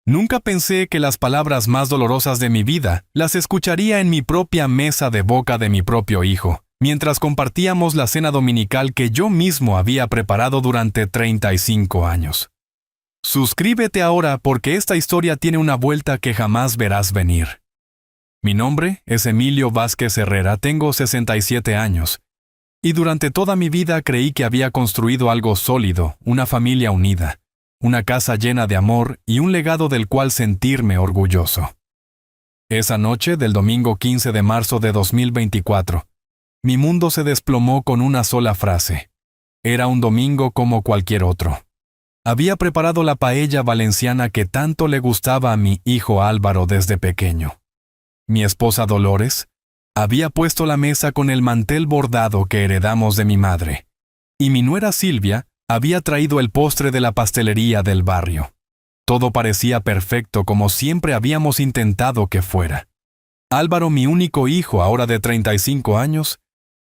Nunca pensé que las palabras más dolorosas de mi vida las escucharía en mi propia mesa de boca de mi propio hijo, mientras compartíamos la cena dominical que yo mismo había preparado durante 35 años. Suscríbete ahora porque esta historia tiene una vuelta que jamás verás venir. Mi nombre es Emilio Vázquez Herrera, tengo 67 años, y durante toda mi vida creí que había construido algo sólido, una familia unida, una casa llena de amor y un legado del cual sentirme orgulloso. Esa noche del domingo 15 de marzo de 2024, mi mundo se desplomó con una sola frase. Era un domingo como cualquier otro. Había preparado la paella valenciana que tanto le gustaba a mi hijo Álvaro desde pequeño. Mi esposa Dolores había puesto la mesa con el mantel bordado que heredamos de mi madre, y mi nuera Silvia había traído el postre de la pastelería del barrio. Todo parecía perfecto como siempre habíamos intentado que fuera. Álvaro, mi único hijo, ahora de 35 años,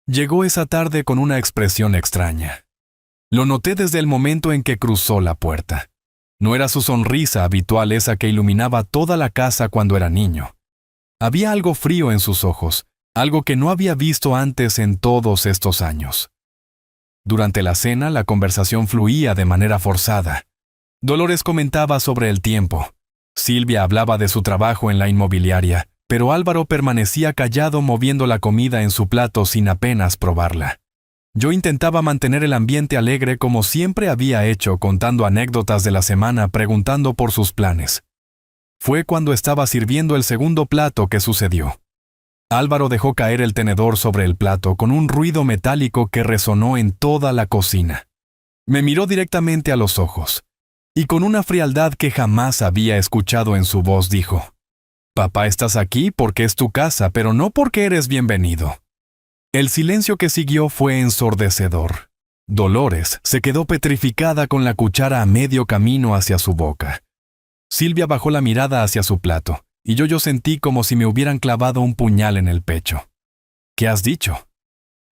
llegó esa tarde con una expresión extraña. Lo noté desde el momento en que cruzó la puerta. No era su sonrisa habitual esa que iluminaba toda la casa cuando era niño. Había algo frío en sus ojos, algo que no había visto antes en todos estos años. Durante la cena, la conversación fluía de manera forzada. Dolores comentaba sobre el tiempo. Silvia hablaba de su trabajo en la inmobiliaria, pero Álvaro permanecía callado moviendo la comida en su plato sin apenas probarla. Yo intentaba mantener el ambiente alegre como siempre había hecho, contando anécdotas de la semana, preguntando por sus planes. Fue cuando estaba sirviendo el segundo plato que sucedió. Álvaro dejó caer el tenedor sobre el plato con un ruido metálico que resonó en toda la cocina. Me miró directamente a los ojos, y con una frialdad que jamás había escuchado en su voz dijo: «Papá, estás aquí porque es tu casa, pero no porque eres bienvenido». El silencio que siguió fue ensordecedor. Dolores se quedó petrificada con la cuchara a medio camino hacia su boca. Silvia bajó la mirada hacia su plato, y yo sentí como si me hubieran clavado un puñal en el pecho. «¿Qué has dicho?»,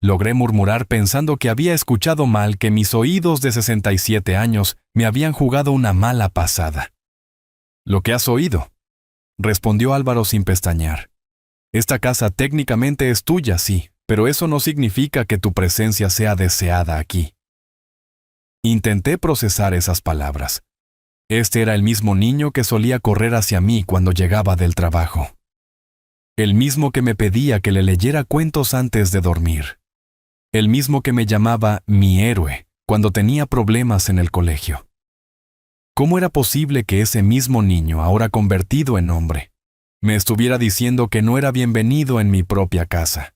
logré murmurar pensando que había escuchado mal, que mis oídos de 67 años me habían jugado una mala pasada. «Lo que has oído», respondió Álvaro sin pestañear. «Esta casa técnicamente es tuya, sí, pero eso no significa que tu presencia sea deseada aquí». Intenté procesar esas palabras. Este era el mismo niño que solía correr hacia mí cuando llegaba del trabajo. El mismo que me pedía que le leyera cuentos antes de dormir. El mismo que me llamaba mi héroe cuando tenía problemas en el colegio. ¿Cómo era posible que ese mismo niño, ahora convertido en hombre, me estuviera diciendo que no era bienvenido en mi propia casa?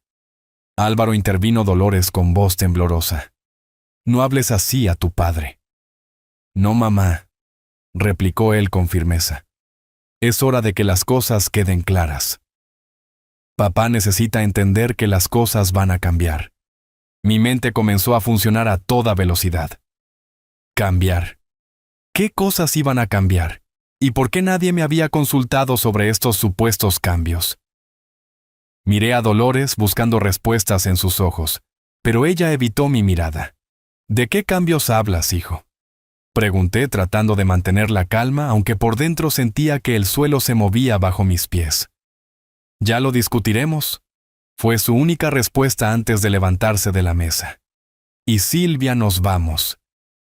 Álvaro, intervino Dolores con voz temblorosa. «No hables así a tu padre». «No, mamá», replicó él con firmeza. «Es hora de que las cosas queden claras. Papá necesita entender que las cosas van a cambiar». Mi mente comenzó a funcionar a toda velocidad. ¿Cambiar? ¿Qué cosas iban a cambiar? ¿Y por qué nadie me había consultado sobre estos supuestos cambios? Miré a Dolores buscando respuestas en sus ojos, pero ella evitó mi mirada. «¿De qué cambios hablas, hijo?», pregunté tratando de mantener la calma, aunque por dentro sentía que el suelo se movía bajo mis pies. «Ya lo discutiremos», fue su única respuesta antes de levantarse de la mesa. «Y Silvia, nos vamos».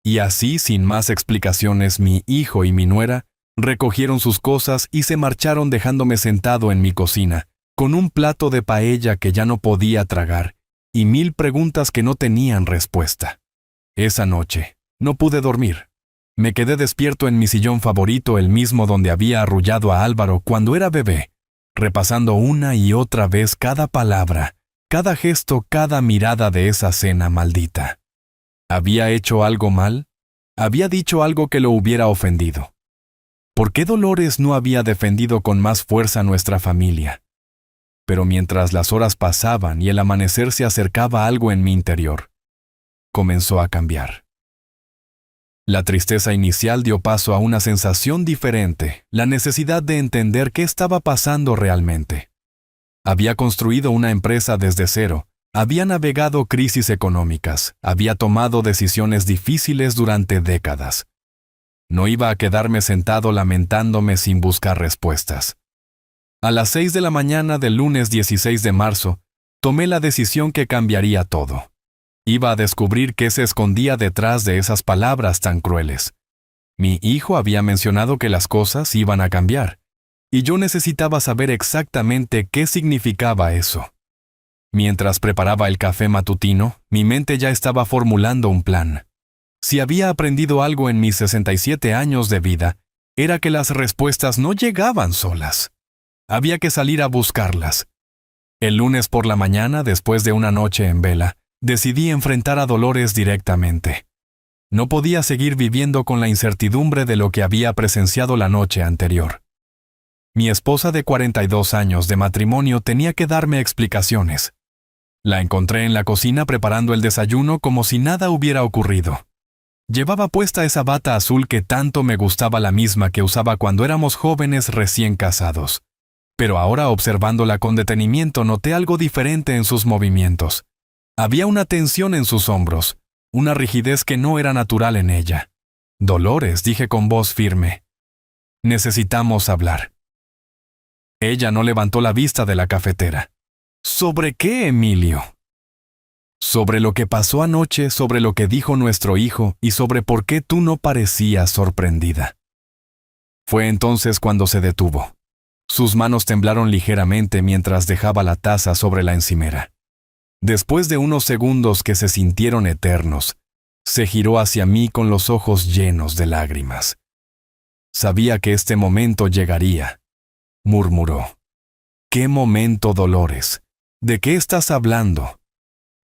Y así, sin más explicaciones, mi hijo y mi nuera recogieron sus cosas y se marcharon dejándome sentado en mi cocina, con un plato de paella que ya no podía tragar y 1000 preguntas que no tenían respuesta. Esa noche no pude dormir. Me quedé despierto en mi sillón favorito, el mismo donde había arrullado a Álvaro cuando era bebé, repasando una y otra vez cada palabra, cada gesto, cada mirada de esa cena maldita. ¿Había hecho algo mal? ¿Había dicho algo que lo hubiera ofendido? ¿Por qué Dolores no había defendido con más fuerza a nuestra familia? Pero mientras las horas pasaban y el amanecer se acercaba, algo en mi interior comenzó a cambiar. La tristeza inicial dio paso a una sensación diferente, la necesidad de entender qué estaba pasando realmente. Había construido una empresa desde cero, había navegado crisis económicas, había tomado decisiones difíciles durante décadas. No iba a quedarme sentado lamentándome sin buscar respuestas. A las 6 de la mañana del lunes 16 de marzo, tomé la decisión que cambiaría todo. Iba a descubrir qué se escondía detrás de esas palabras tan crueles. Mi hijo había mencionado que las cosas iban a cambiar, y yo necesitaba saber exactamente qué significaba eso. Mientras preparaba el café matutino, mi mente ya estaba formulando un plan. Si había aprendido algo en mis 67 años de vida, era que las respuestas no llegaban solas. Había que salir a buscarlas. El lunes por la mañana, después de una noche en vela, decidí enfrentar a Dolores directamente. No podía seguir viviendo con la incertidumbre de lo que había presenciado la noche anterior. Mi esposa de 42 años de matrimonio tenía que darme explicaciones. La encontré en la cocina preparando el desayuno como si nada hubiera ocurrido. Llevaba puesta esa bata azul que tanto me gustaba, la misma que usaba cuando éramos jóvenes recién casados. Pero ahora, observándola con detenimiento, noté algo diferente en sus movimientos. Había una tensión en sus hombros, una rigidez que no era natural en ella. «Dolores», dije con voz firme. «Necesitamos hablar». Ella no levantó la vista de la cafetera. «¿Sobre qué, Emilio?» «Sobre lo que pasó anoche, sobre lo que dijo nuestro hijo y sobre por qué tú no parecías sorprendida». Fue entonces cuando se detuvo. Sus manos temblaron ligeramente mientras dejaba la taza sobre la encimera. Después de unos segundos que se sintieron eternos, se giró hacia mí con los ojos llenos de lágrimas. «Sabía que este momento llegaría», murmuró. «¿Qué momento, Dolores? ¿De qué estás hablando?»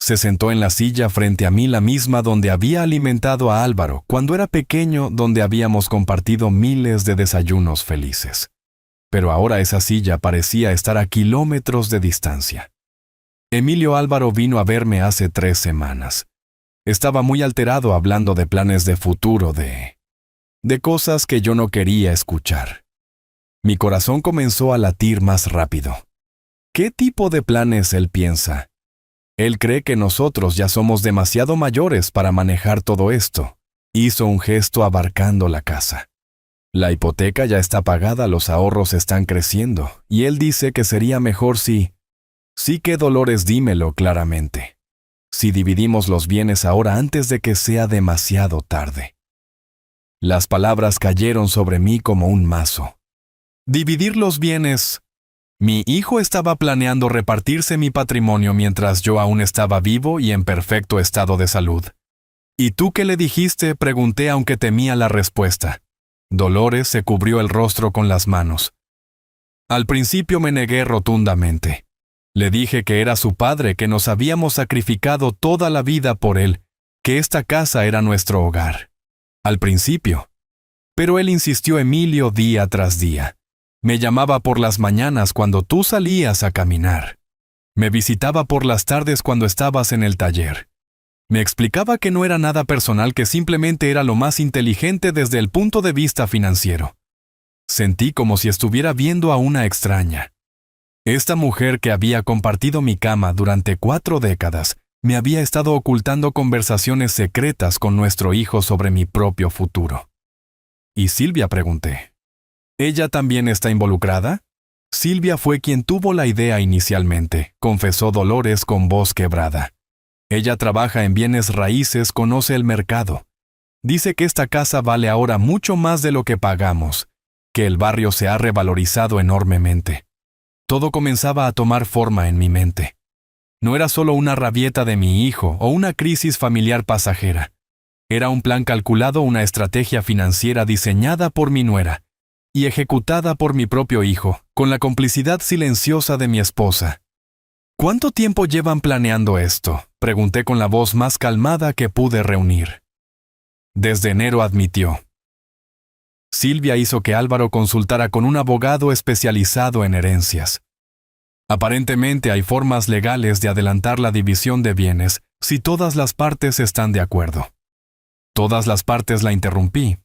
Se sentó en la silla frente a mí, la misma donde había alimentado a Álvaro cuando era pequeño, donde habíamos compartido miles de desayunos felices. Pero ahora esa silla parecía estar a kilómetros de distancia. Emilio Álvaro vino a verme hace 3 semanas. Estaba muy alterado, hablando de planes de futuro, de cosas que yo no quería escuchar. Mi corazón comenzó a latir más rápido. ¿Qué tipo de planes él piensa? Él cree que nosotros ya somos demasiado mayores para manejar todo esto. Hizo un gesto abarcando la casa. La hipoteca ya está pagada, los ahorros están creciendo, y él dice que sería mejor si... Sí que, Dolores, dímelo claramente. Si dividimos los bienes ahora antes de que sea demasiado tarde. Las palabras cayeron sobre mí como un mazo. ¿Dividir los bienes? Mi hijo estaba planeando repartirse mi patrimonio mientras yo aún estaba vivo y en perfecto estado de salud. ¿Y tú qué le dijiste?, pregunté, aunque temía la respuesta. Dolores se cubrió el rostro con las manos. Al principio me negué rotundamente. Le dije que era su padre, que nos habíamos sacrificado toda la vida por él, que esta casa era nuestro hogar. Al principio. Pero él insistió, Emilio, día tras día. Me llamaba por las mañanas cuando tú salías a caminar. Me visitaba por las tardes cuando estabas en el taller. Me explicaba que no era nada personal, que simplemente era lo más inteligente desde el punto de vista financiero. Sentí como si estuviera viendo a una extraña. Esta mujer que había compartido mi cama durante 4 décadas me había estado ocultando conversaciones secretas con nuestro hijo sobre mi propio futuro. ¿Y Silvia?, pregunté. ¿Ella también está involucrada? Silvia fue quien tuvo la idea inicialmente, confesó Dolores con voz quebrada. Ella trabaja en bienes raíces, conoce el mercado. Dice que esta casa vale ahora mucho más de lo que pagamos, que el barrio se ha revalorizado enormemente. Todo comenzaba a tomar forma en mi mente. No era solo una rabieta de mi hijo o una crisis familiar pasajera. Era un plan calculado, una estrategia financiera diseñada por mi nuera y ejecutada por mi propio hijo, con la complicidad silenciosa de mi esposa. ¿Cuánto tiempo llevan planeando esto?, pregunté con la voz más calmada que pude reunir. Desde enero, admitió. Silvia hizo que Álvaro consultara con un abogado especializado en herencias. Aparentemente hay formas legales de adelantar la división de bienes si todas las partes están de acuerdo. Todas las partes, la interrumpí.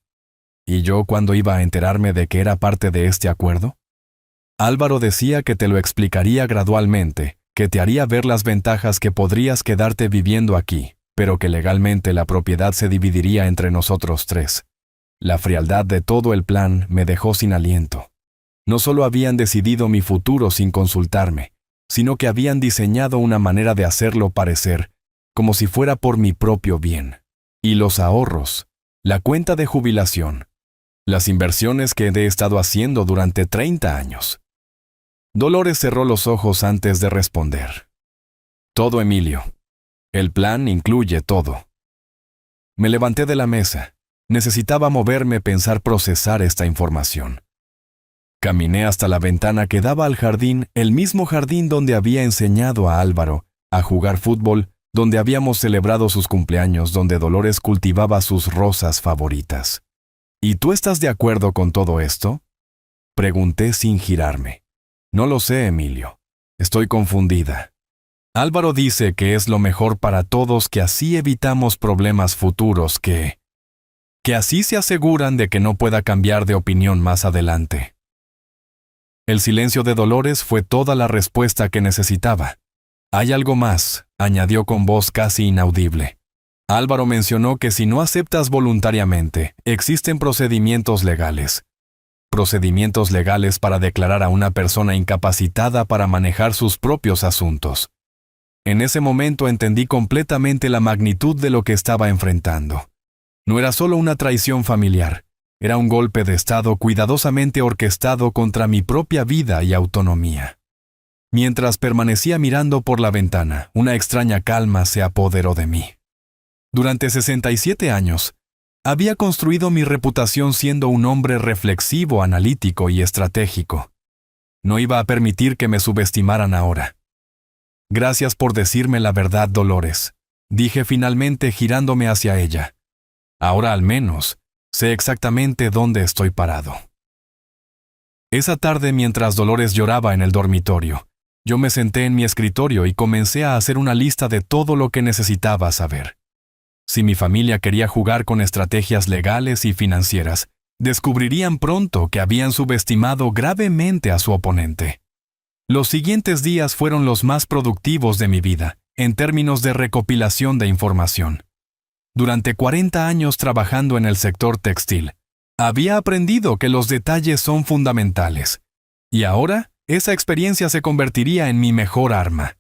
¿Y yo cuándo iba a enterarme de que era parte de este acuerdo? Álvaro decía que te lo explicaría gradualmente, que te haría ver las ventajas, que podrías quedarte viviendo aquí, pero que legalmente la propiedad se dividiría entre nosotros 3. La frialdad de todo el plan me dejó sin aliento. No solo habían decidido mi futuro sin consultarme, sino que habían diseñado una manera de hacerlo parecer como si fuera por mi propio bien. Y los ahorros, la cuenta de jubilación, las inversiones que he estado haciendo durante 30 años. Dolores cerró los ojos antes de responder. Todo, Emilio. El plan incluye todo. Me levanté de la mesa. Necesitaba moverme, pensar, procesar esta información. Caminé hasta la ventana que daba al jardín, el mismo jardín donde había enseñado a Álvaro a jugar fútbol, donde habíamos celebrado sus cumpleaños, donde Dolores cultivaba sus rosas favoritas. ¿Y tú estás de acuerdo con todo esto? Pregunté sin girarme. No lo sé, Emilio. Estoy confundida. Álvaro dice que es lo mejor para todos, que así evitamos problemas futuros, que así se aseguran de que no pueda cambiar de opinión más adelante. El silencio de Dolores fue toda la respuesta que necesitaba. Hay algo más, añadió con voz casi inaudible. Álvaro mencionó que si no aceptas voluntariamente, existen procedimientos legales. Procedimientos legales para declarar a una persona incapacitada para manejar sus propios asuntos. En ese momento entendí completamente la magnitud de lo que estaba enfrentando. No era solo una traición familiar. Era un golpe de Estado cuidadosamente orquestado contra mi propia vida y autonomía. Mientras permanecía mirando por la ventana, una extraña calma se apoderó de mí. Durante 67 años, había construido mi reputación siendo un hombre reflexivo, analítico y estratégico. No iba a permitir que me subestimaran ahora. Gracias por decirme la verdad, Dolores, dije finalmente girándome hacia ella. Ahora al menos sé exactamente dónde estoy parado. Esa tarde, mientras Dolores lloraba en el dormitorio, yo me senté en mi escritorio y comencé a hacer una lista de todo lo que necesitaba saber. Si mi familia quería jugar con estrategias legales y financieras, descubrirían pronto que habían subestimado gravemente a su oponente. Los siguientes días fueron los más productivos de mi vida, en términos de recopilación de información. Durante 40 años trabajando en el sector textil, había aprendido que los detalles son fundamentales, y ahora esa experiencia se convertiría en mi mejor arma.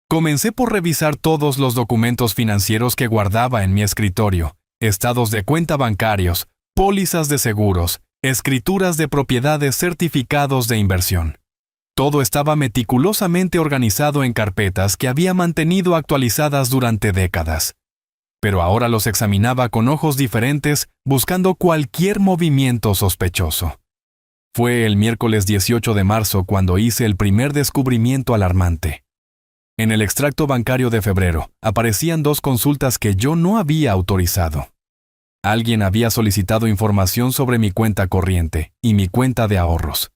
Comencé por revisar todos los documentos financieros que guardaba en mi escritorio, estados de cuenta bancarios, pólizas de seguros, escrituras de propiedades, certificados de inversión. Todo estaba meticulosamente organizado en carpetas que había mantenido actualizadas durante décadas. Pero ahora los examinaba con ojos diferentes, buscando cualquier movimiento sospechoso. Fue el miércoles 18 de marzo cuando hice el primer descubrimiento alarmante. En el extracto bancario de febrero, aparecían 2 consultas que yo no había autorizado. Alguien había solicitado información sobre mi cuenta corriente y mi cuenta de ahorros.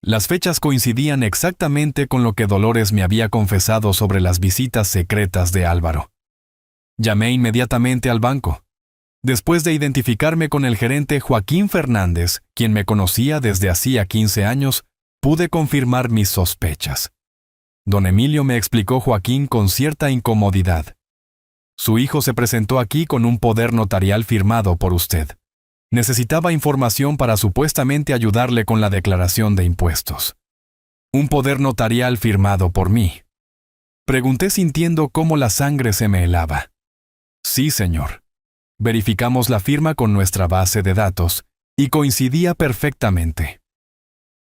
Las fechas coincidían exactamente con lo que Dolores me había confesado sobre las visitas secretas de Álvaro. Llamé inmediatamente al banco. Después de identificarme con el gerente Joaquín Fernández, quien me conocía desde hacía 15 años, pude confirmar mis sospechas. Don Emilio, me explicó Joaquín con cierta incomodidad. Su hijo se presentó aquí con un poder notarial firmado por usted. Necesitaba información para supuestamente ayudarle con la declaración de impuestos. Un poder notarial firmado por mí. Pregunté sintiendo cómo la sangre se me helaba. Sí, señor. Verificamos la firma con nuestra base de datos y coincidía perfectamente.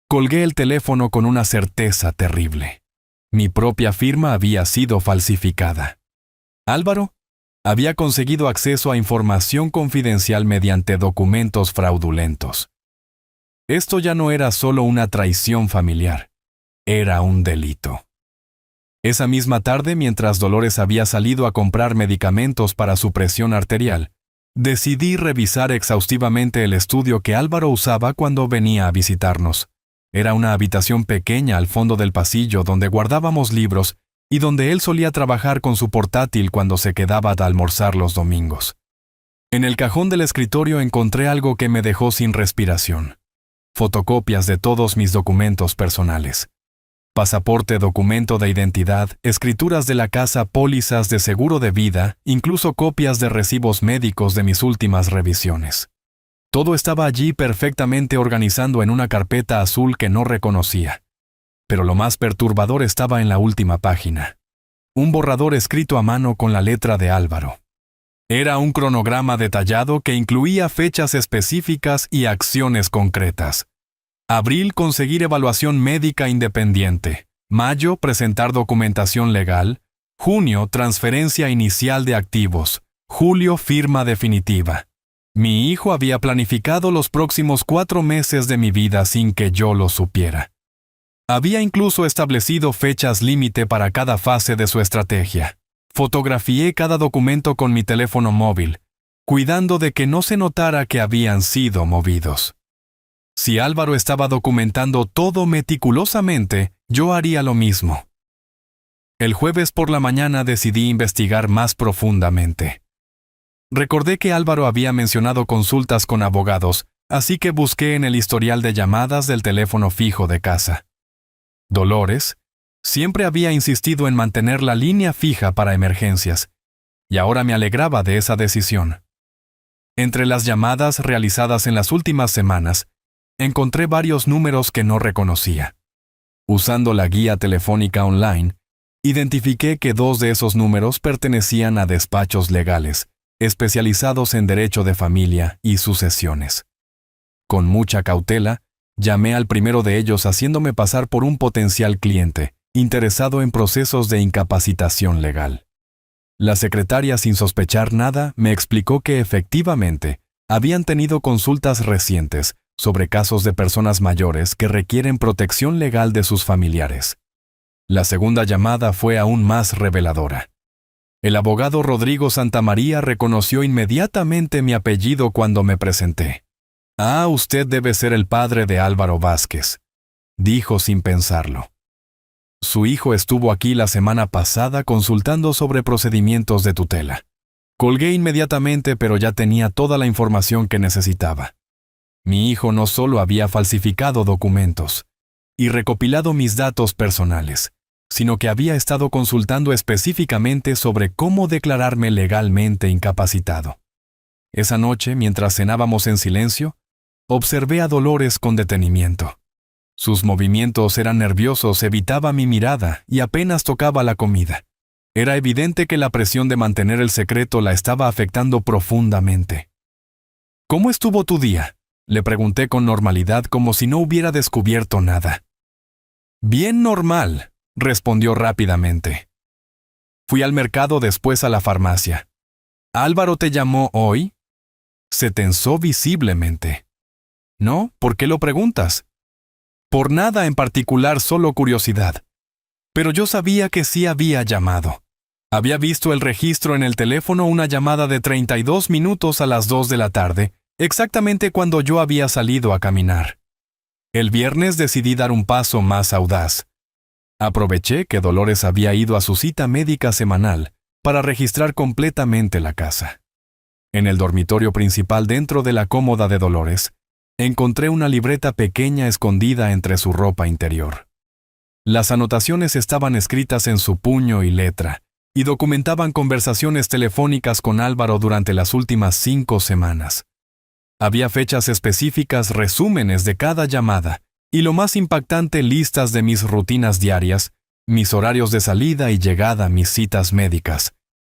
Colgué el teléfono con una certeza terrible. Mi propia firma había sido falsificada. Álvaro había conseguido acceso a información confidencial mediante documentos fraudulentos. Esto ya no era solo una traición familiar, era un delito. Esa misma tarde, mientras Dolores había salido a comprar medicamentos para su presión arterial, decidí revisar exhaustivamente el estudio que Álvaro usaba cuando venía a visitarnos. Era una habitación pequeña al fondo del pasillo donde guardábamos libros y donde él solía trabajar con su portátil cuando se quedaba a almorzar los domingos. En el cajón del escritorio encontré algo que me dejó sin respiración. Fotocopias de todos mis documentos personales. Pasaporte, documento de identidad, escrituras de la casa, pólizas de seguro de vida, incluso copias de recibos médicos de mis últimas revisiones. Todo estaba allí perfectamente organizado en una carpeta azul que no reconocía. Pero lo más perturbador estaba en la última página. Un borrador escrito a mano con la letra de Álvaro. Era un cronograma detallado que incluía fechas específicas y acciones concretas. Abril, conseguir evaluación médica independiente. Mayo, presentar documentación legal. Junio, transferencia inicial de activos. Julio, firma definitiva. Mi hijo había planificado los próximos 4 meses de mi vida sin que yo lo supiera. Había incluso establecido fechas límite para cada fase de su estrategia. Fotografié cada documento con mi teléfono móvil, cuidando de que no se notara que habían sido movidos. Si Álvaro estaba documentando todo meticulosamente, yo haría lo mismo. El jueves por la mañana decidí investigar más profundamente. Recordé que Álvaro había mencionado consultas con abogados, así que busqué en el historial de llamadas del teléfono fijo de casa. Dolores siempre había insistido en mantener la línea fija para emergencias, y ahora me alegraba de esa decisión. Entre las llamadas realizadas en las últimas semanas, encontré varios números que no reconocía. Usando la guía telefónica online, identifiqué que 2 de esos números pertenecían a despachos legales, especializados en derecho de familia y sucesiones. Con mucha cautela, llamé al primero de ellos haciéndome pasar por un potencial cliente, interesado en procesos de incapacitación legal. La secretaria, sin sospechar nada, me explicó que efectivamente habían tenido consultas recientes sobre casos de personas mayores que requieren protección legal de sus familiares. La segunda llamada fue aún más reveladora. El abogado Rodrigo Santamaría reconoció inmediatamente mi apellido cuando me presenté. «Ah, usted debe ser el padre de Álvaro Vázquez», dijo sin pensarlo. Su hijo estuvo aquí la semana pasada consultando sobre procedimientos de tutela. Colgué inmediatamente, pero ya tenía toda la información que necesitaba. Mi hijo no solo había falsificado documentos y recopilado mis datos personales, sino que había estado consultando específicamente sobre cómo declararme legalmente incapacitado. Esa noche, mientras cenábamos en silencio, observé a Dolores con detenimiento. Sus movimientos eran nerviosos, evitaba mi mirada y apenas tocaba la comida. Era evidente que la presión de mantener el secreto la estaba afectando profundamente. «¿Cómo estuvo tu día?», le pregunté con normalidad, como si no hubiera descubierto nada. «Bien normal», respondió rápidamente. «Fui al mercado, después a la farmacia. ¿Álvaro te llamó hoy?». Se tensó visiblemente. «No, ¿por qué lo preguntas?». «Por nada en particular, solo curiosidad». Pero yo sabía que sí había llamado. Había visto el registro en el teléfono, una llamada de 32 minutos a las 2 de la tarde, exactamente cuando yo había salido a caminar. El viernes decidí dar un paso más audaz. Aproveché que Dolores había ido a su cita médica semanal para registrar completamente la casa. En el dormitorio principal, dentro de la cómoda de Dolores, encontré una libreta pequeña escondida entre su ropa interior. Las anotaciones estaban escritas en su puño y letra, y documentaban conversaciones telefónicas con Álvaro durante las últimas 5 semanas. Había fechas específicas, resúmenes de cada llamada, y lo más impactante, listas de mis rutinas diarias, mis horarios de salida y llegada, mis citas médicas,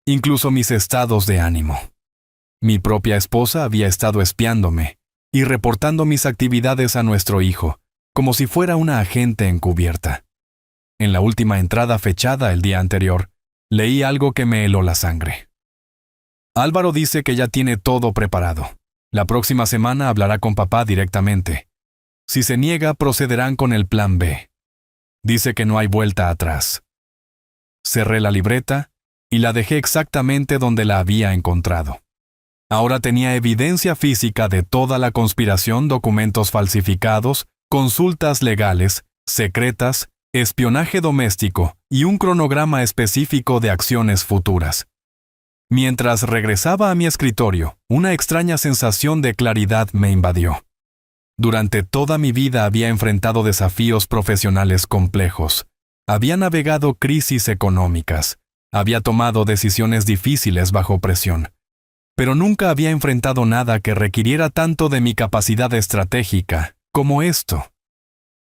incluso mis estados de ánimo. Mi propia esposa había estado espiándome y reportando mis actividades a nuestro hijo, como si fuera una agente encubierta. En la última entrada fechada el día anterior, leí algo que me heló la sangre. Álvaro dice que ya tiene todo preparado. La próxima semana hablará con papá directamente. Si se niega, procederán con el plan B. Dice que no hay vuelta atrás. Cerré la libreta y la dejé exactamente donde la había encontrado. Ahora tenía evidencia física de toda la conspiración, documentos falsificados, consultas legales, secretas, espionaje doméstico y un cronograma específico de acciones futuras. Mientras regresaba a mi escritorio, una extraña sensación de claridad me invadió. Durante toda mi vida había enfrentado desafíos profesionales complejos, había navegado crisis económicas, había tomado decisiones difíciles bajo presión. pero nunca había enfrentado nada que requiriera tanto de mi capacidad estratégica como esto.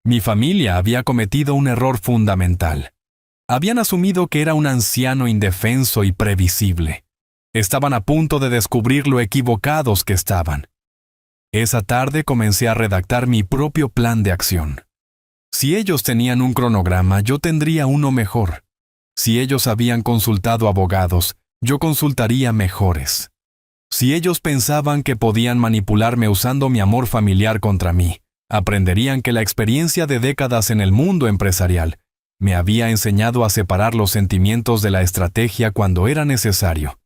Mi familia había cometido un error fundamental. Habían asumido que era un anciano indefenso y previsible. Estaban a punto de descubrir lo equivocados que estaban. Esa tarde comencé a redactar mi propio plan de acción. Si ellos tenían un cronograma, yo tendría uno mejor. Si ellos habían consultado abogados, yo consultaría mejores. Si ellos pensaban que podían manipularme usando mi amor familiar contra mí, aprenderían que la experiencia de décadas en el mundo empresarial me había enseñado a separar los sentimientos de la estrategia cuando era necesario.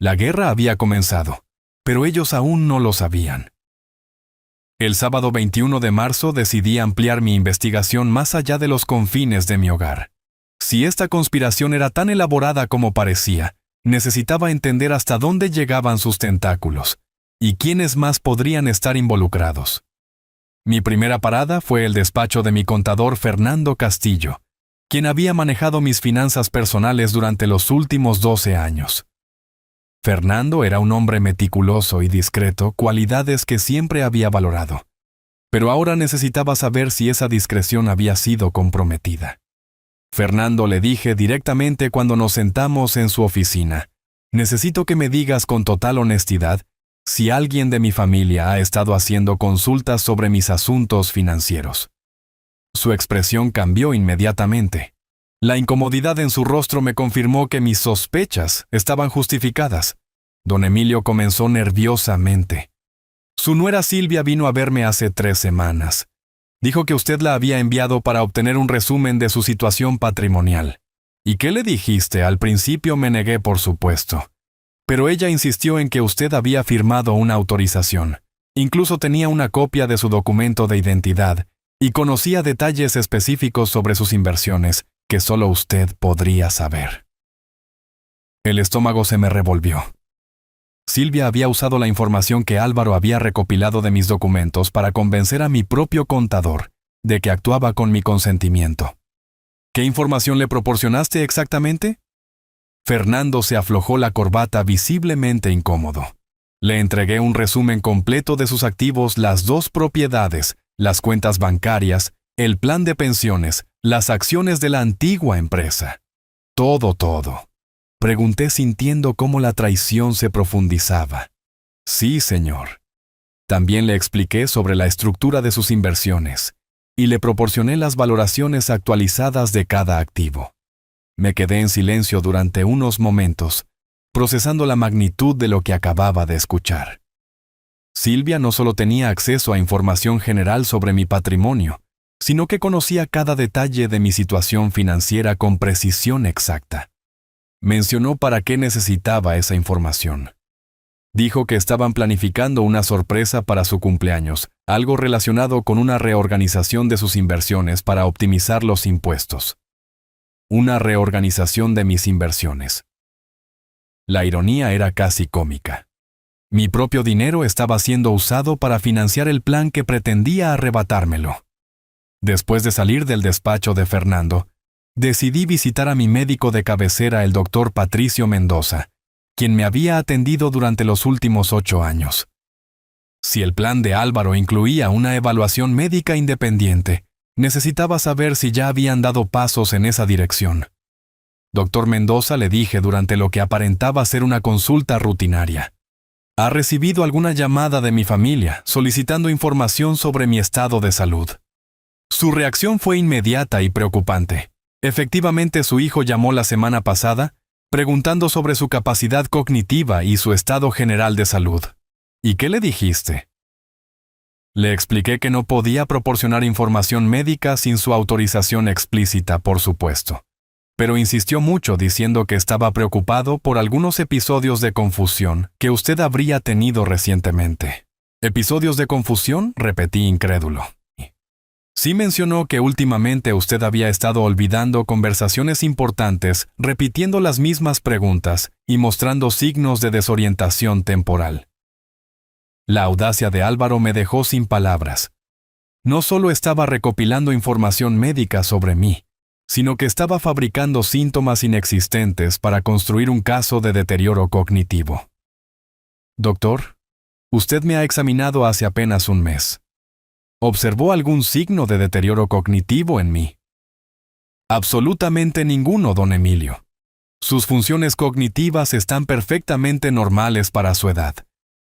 La guerra había comenzado, pero ellos aún no lo sabían. El sábado 21 de marzo decidí ampliar mi investigación más allá de los confines de mi hogar. Si esta conspiración era tan elaborada como parecía, necesitaba entender hasta dónde llegaban sus tentáculos y quiénes más podrían estar involucrados. Mi primera parada fue el despacho de mi contador Fernando Castillo, quien había manejado mis finanzas personales durante los últimos 12 años. Fernando era un hombre meticuloso y discreto, cualidades que siempre había valorado. Pero ahora necesitaba saber si esa discreción había sido comprometida. Fernando, le dije directamente cuando nos sentamos en su oficina, necesito que me digas con total honestidad si alguien de mi familia ha estado haciendo consultas sobre mis asuntos financieros. Su expresión cambió inmediatamente. La incomodidad en su rostro me confirmó que mis sospechas estaban justificadas. Don Emilio comenzó nerviosamente. Su nuera Silvia vino a verme hace 3 semanas. Dijo que usted la había enviado para obtener un resumen de su situación patrimonial. ¿Y qué le dijiste? Al principio me negué, por supuesto. Pero ella insistió en que usted había firmado una autorización. Incluso tenía una copia de su documento de identidad y conocía detalles específicos sobre sus inversiones que solo usted podría saber. El estómago se me revolvió. Silvia había usado la información que Álvaro había recopilado de mis documentos para convencer a mi propio contador de que actuaba con mi consentimiento. ¿Qué información le proporcionaste exactamente? Fernando se aflojó la corbata visiblemente incómodo. Le entregué un resumen completo de sus activos, las 2 propiedades, las cuentas bancarias, el plan de pensiones, las acciones de la antigua empresa. Todo. Pregunté sintiendo cómo la traición se profundizaba. Sí, señor. También le expliqué sobre la estructura de sus inversiones y le proporcioné las valoraciones actualizadas de cada activo. Me quedé en silencio durante unos momentos, procesando la magnitud de lo que acababa de escuchar. Silvia no solo tenía acceso a información general sobre mi patrimonio, sino que conocía cada detalle de mi situación financiera con precisión exacta. Mencionó para qué necesitaba esa información. Dijo que estaban planificando una sorpresa para su cumpleaños, algo relacionado con una reorganización de sus inversiones para optimizar los impuestos. Una reorganización de mis inversiones. La ironía era casi cómica. Mi propio dinero estaba siendo usado para financiar el plan que pretendía arrebatármelo. Después de salir del despacho de Fernando, decidí visitar a mi médico de cabecera, el doctor Patricio Mendoza, quien me había atendido durante los últimos 8 años. Si el plan de Álvaro incluía una evaluación médica independiente, necesitaba saber si ya habían dado pasos en esa dirección. Doctor Mendoza, le dije durante lo que aparentaba ser una consulta rutinaria. ¿Ha recibido alguna llamada de mi familia solicitando información sobre mi estado de salud? Su reacción fue inmediata y preocupante. Efectivamente, su hijo llamó la semana pasada, preguntando sobre su capacidad cognitiva y su estado general de salud. ¿Y qué le dijiste? Le expliqué que no podía proporcionar información médica sin su autorización explícita, por supuesto. Pero insistió mucho diciendo que estaba preocupado por algunos episodios de confusión que usted habría tenido recientemente. ¿Episodios de confusión?, repetí incrédulo. Sí mencionó que últimamente usted había estado olvidando conversaciones importantes, repitiendo las mismas preguntas y mostrando signos de desorientación temporal. La audacia de Álvaro me dejó sin palabras. No solo estaba recopilando información médica sobre mí, sino que estaba fabricando síntomas inexistentes para construir un caso de deterioro cognitivo. Doctor, usted me ha examinado hace apenas un mes. ¿Observó algún signo de deterioro cognitivo en mí? Absolutamente ninguno, don Emilio. Sus funciones cognitivas están perfectamente normales para su edad.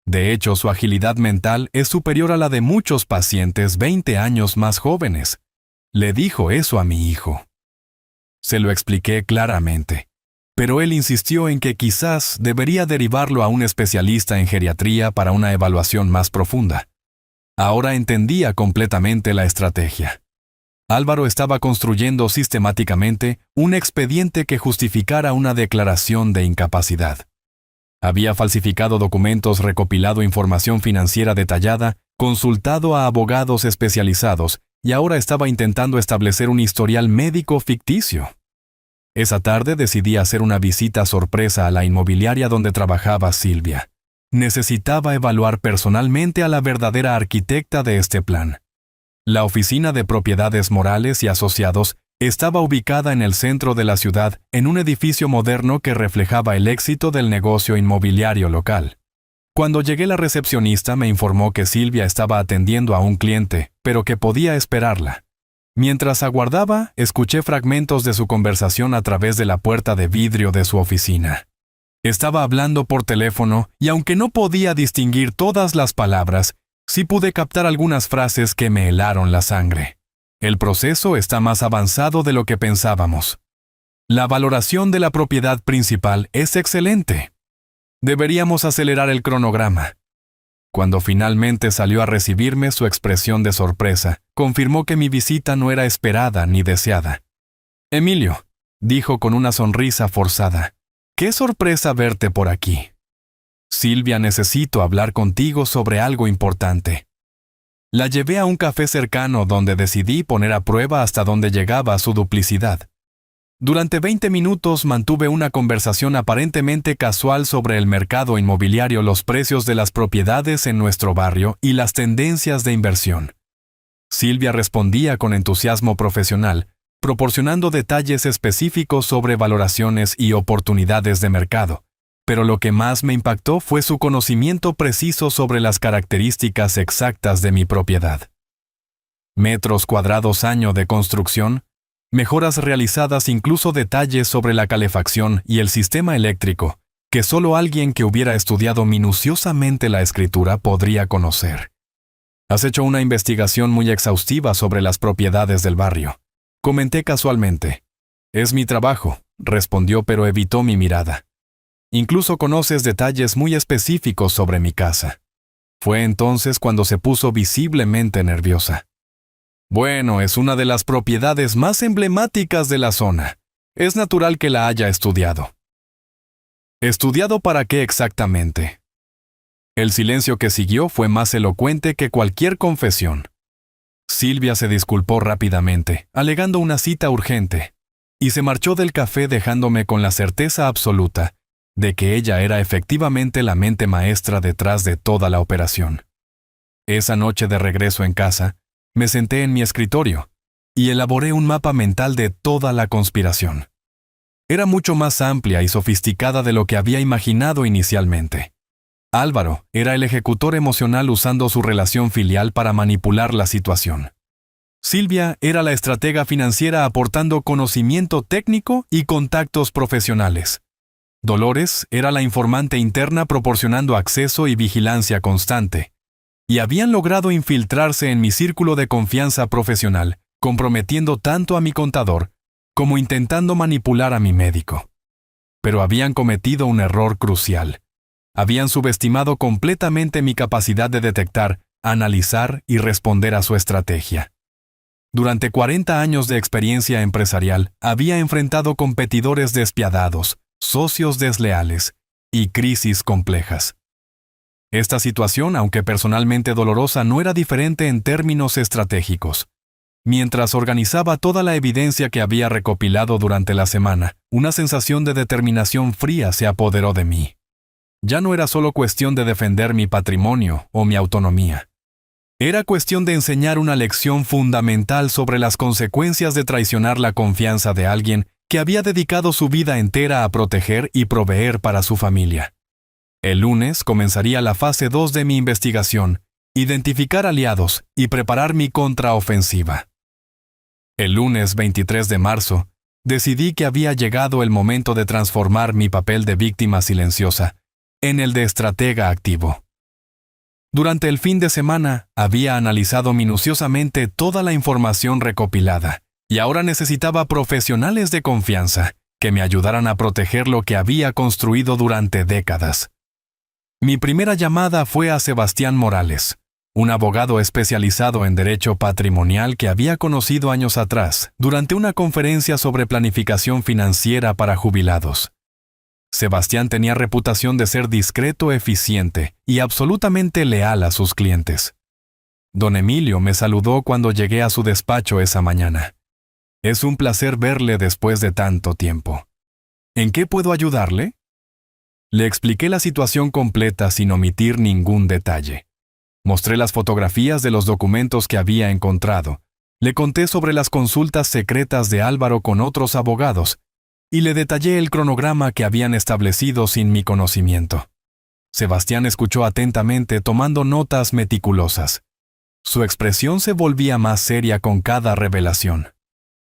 De hecho, su agilidad mental es superior a la de muchos pacientes 20 años más jóvenes. Le dijo eso a mi hijo. Se lo expliqué claramente, pero él insistió en que quizás debería derivarlo a un especialista en geriatría para una evaluación más profunda. Ahora entendía completamente la estrategia. Álvaro estaba construyendo sistemáticamente un expediente que justificara una declaración de incapacidad. Había falsificado documentos, recopilado información financiera detallada, consultado a abogados especializados y ahora estaba intentando establecer un historial médico ficticio. Esa tarde decidí hacer una visita sorpresa a la inmobiliaria donde trabajaba Silvia. Necesitaba evaluar personalmente a la verdadera arquitecta de este plan. La oficina de propiedades morales y asociados estaba ubicada en el centro de la ciudad, en un edificio moderno que reflejaba el éxito del negocio inmobiliario local. Cuando llegué, la recepcionista me informó que Silvia estaba atendiendo a un cliente, pero que podía esperarla. Mientras aguardaba, escuché fragmentos de su conversación a través de la puerta de vidrio de su oficina. Estaba hablando por teléfono y aunque no podía distinguir todas las palabras, sí pude captar algunas frases que me helaron la sangre. El proceso está más avanzado de lo que pensábamos. La valoración de la propiedad principal es excelente. Deberíamos acelerar el cronograma. Cuando finalmente salió a recibirme, su expresión de sorpresa confirmó que mi visita no era esperada ni deseada. «Emilio», dijo con una sonrisa forzada, «qué sorpresa verte por aquí. Silvia, necesito hablar contigo sobre algo importante». La llevé a un café cercano donde decidí poner a prueba hasta dónde llegaba su duplicidad. Durante 20 minutos mantuve una conversación aparentemente casual sobre el mercado inmobiliario, los precios de las propiedades en nuestro barrio y las tendencias de inversión. Silvia respondía con entusiasmo profesional, proporcionando detalles específicos sobre valoraciones y oportunidades de mercado. Pero lo que más me impactó fue su conocimiento preciso sobre las características exactas de mi propiedad. Metros cuadrados año de construcción, mejoras realizadas, incluso detalles sobre la calefacción y el sistema eléctrico, que solo alguien que hubiera estudiado minuciosamente la escritura podría conocer. «Has hecho una investigación muy exhaustiva sobre las propiedades del barrio», comenté casualmente. «Es mi trabajo», respondió, pero evitó mi mirada. «Incluso conoces detalles muy específicos sobre mi casa». Fue entonces cuando se puso visiblemente nerviosa. «Bueno, es una de las propiedades más emblemáticas de la zona. Es natural que la haya estudiado». «¿Estudiado para qué exactamente?». El silencio que siguió fue más elocuente que cualquier confesión. Silvia se disculpó rápidamente, alegando una cita urgente, y se marchó del café dejándome con la certeza absoluta de que ella era efectivamente la mente maestra detrás de toda la operación. Esa noche, de regreso en casa, me senté en mi escritorio y elaboré un mapa mental de toda la conspiración. Era mucho más amplia y sofisticada de lo que había imaginado inicialmente. Álvaro era el ejecutor emocional usando su relación filial para manipular la situación. Silvia era la estratega financiera aportando conocimiento técnico y contactos profesionales. Dolores era la informante interna proporcionando acceso y vigilancia constante. Y habían logrado infiltrarse en mi círculo de confianza profesional, comprometiendo tanto a mi contador como intentando manipular a mi médico. Pero habían cometido un error crucial. Habían subestimado completamente mi capacidad de detectar, analizar y responder a su estrategia. Durante 40 años de experiencia empresarial, había enfrentado competidores despiadados, socios desleales y crisis complejas. Esta situación, aunque personalmente dolorosa, no era diferente en términos estratégicos. Mientras organizaba toda la evidencia que había recopilado durante la semana, una sensación de determinación fría se apoderó de mí. Ya no era solo cuestión de defender mi patrimonio o mi autonomía. Era cuestión de enseñar una lección fundamental sobre las consecuencias de traicionar la confianza de alguien que había dedicado su vida entera a proteger y proveer para su familia. El lunes comenzaría la fase 2 de mi investigación, identificar aliados y preparar mi contraofensiva. El lunes 23 de marzo, decidí que había llegado el momento de transformar mi papel de víctima silenciosa en el de estratega activo. Durante el fin de semana, había analizado minuciosamente toda la información recopilada, y ahora necesitaba profesionales de confianza que me ayudaran a proteger lo que había construido durante décadas. Mi primera llamada fue a Sebastián Morales, un abogado especializado en derecho patrimonial que había conocido años atrás durante una conferencia sobre planificación financiera para jubilados. Sebastián tenía reputación de ser discreto, eficiente y absolutamente leal a sus clientes. Don Emilio me saludó cuando llegué a su despacho esa mañana. Es un placer verle después de tanto tiempo. ¿En qué puedo ayudarle? Le expliqué la situación completa sin omitir ningún detalle. Mostré las fotografías de los documentos que había encontrado. Le conté sobre las consultas secretas de Álvaro con otros abogados y le detallé el cronograma que habían establecido sin mi conocimiento. Sebastián escuchó atentamente, tomando notas meticulosas. Su expresión se volvía más seria con cada revelación.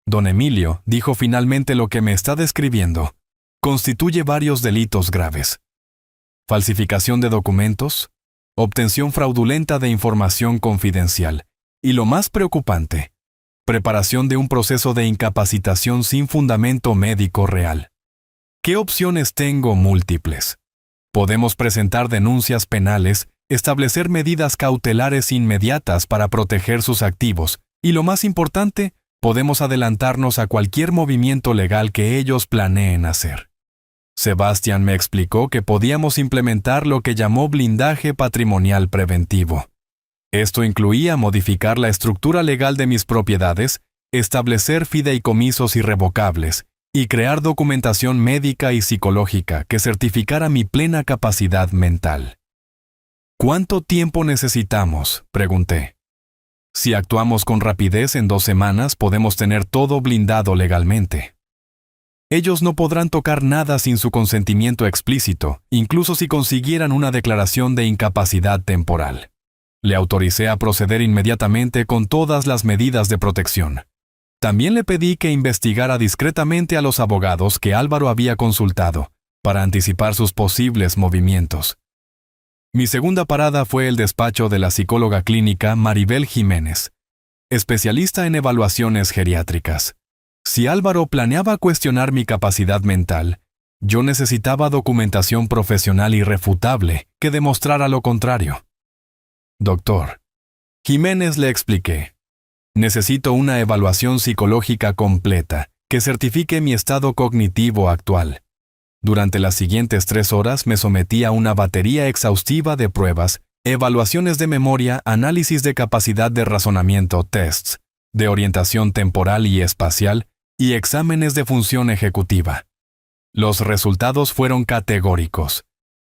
Don Emilio dijo finalmente: lo que me está describiendo constituye varios delitos graves. Falsificación de documentos, obtención fraudulenta de información confidencial y, lo más preocupante, preparación de un proceso de incapacitación sin fundamento médico real. ¿Qué opciones tengo? Múltiples. Podemos presentar denuncias penales, establecer medidas cautelares inmediatas para proteger sus activos y, lo más importante, podemos adelantarnos a cualquier movimiento legal que ellos planeen hacer. Sebastián me explicó que podíamos implementar lo que llamó blindaje patrimonial preventivo. Esto incluía modificar la estructura legal de mis propiedades, establecer fideicomisos irrevocables y crear documentación médica y psicológica que certificara mi plena capacidad mental. ¿Cuánto tiempo necesitamos?, pregunté. Si actuamos con rapidez, en 2 semanas podemos tener todo blindado legalmente. Ellos no podrán tocar nada sin su consentimiento explícito, incluso si consiguieran una declaración de incapacidad temporal. Le autoricé a proceder inmediatamente con todas las medidas de protección. También le pedí que investigara discretamente a los abogados que Álvaro había consultado, para anticipar sus posibles movimientos. Mi segunda parada fue el despacho de la psicóloga clínica Maribel Jiménez, especialista en evaluaciones geriátricas. Si Álvaro planeaba cuestionar mi capacidad mental, yo necesitaba documentación profesional irrefutable que demostrara lo contrario. Doctor, Jiménez, le expliqué, necesito una evaluación psicológica completa que certifique mi estado cognitivo actual. Durante las siguientes 3 horas me sometí a una batería exhaustiva de pruebas, evaluaciones de memoria, análisis de capacidad de razonamiento, tests de orientación temporal y espacial y exámenes de función ejecutiva. Los resultados fueron categóricos.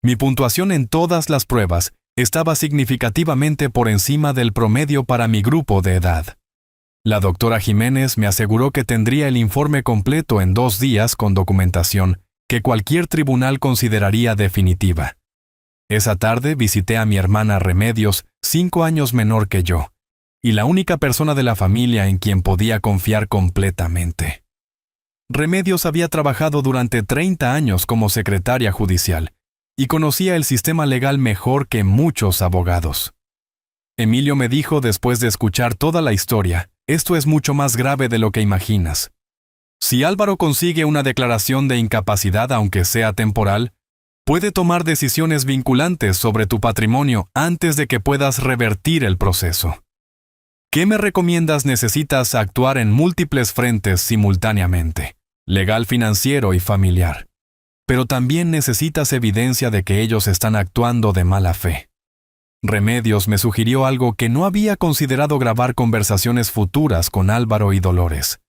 Mi puntuación en todas las pruebas estaba significativamente por encima del promedio para mi grupo de edad. La doctora Jiménez me aseguró que tendría el informe completo en 2 días con documentación que cualquier tribunal consideraría definitiva. Esa tarde visité a mi hermana Remedios, 5 años menor que yo, y la única persona de la familia en quien podía confiar completamente. Remedios había trabajado durante 30 años como secretaria judicial y conocía el sistema legal mejor que muchos abogados. Emilio me dijo, después de escuchar toda la historia: esto es mucho más grave de lo que imaginas. Si Álvaro consigue una declaración de incapacidad, aunque sea temporal, puede tomar decisiones vinculantes sobre tu patrimonio antes de que puedas revertir el proceso. ¿Qué me recomiendas? Necesitas actuar en múltiples frentes simultáneamente: legal, financiero y familiar. Pero también necesitas evidencia de que ellos están actuando de mala fe. Remedios me sugirió algo que no había considerado: grabar conversaciones futuras con Álvaro y Dolores.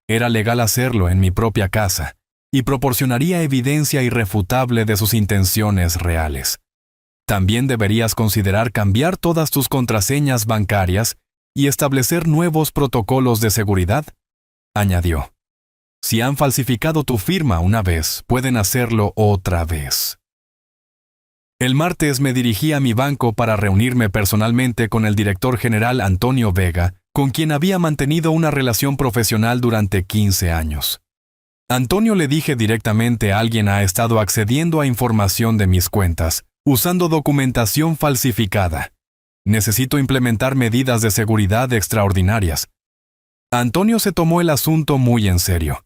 Era legal hacerlo en mi propia casa y proporcionaría evidencia irrefutable de sus intenciones reales. También deberías considerar cambiar todas tus contraseñas bancarias y establecer nuevos protocolos de seguridad, añadió. Si han falsificado tu firma una vez, pueden hacerlo otra vez. El martes me dirigí a mi banco para reunirme personalmente con el director general Antonio Vega, con quien había mantenido una relación profesional durante 15 años. Antonio, le dije directamente, alguien ha estado accediendo a información de mis cuentas, usando documentación falsificada. Necesito implementar medidas de seguridad extraordinarias. Antonio se tomó el asunto muy en serio.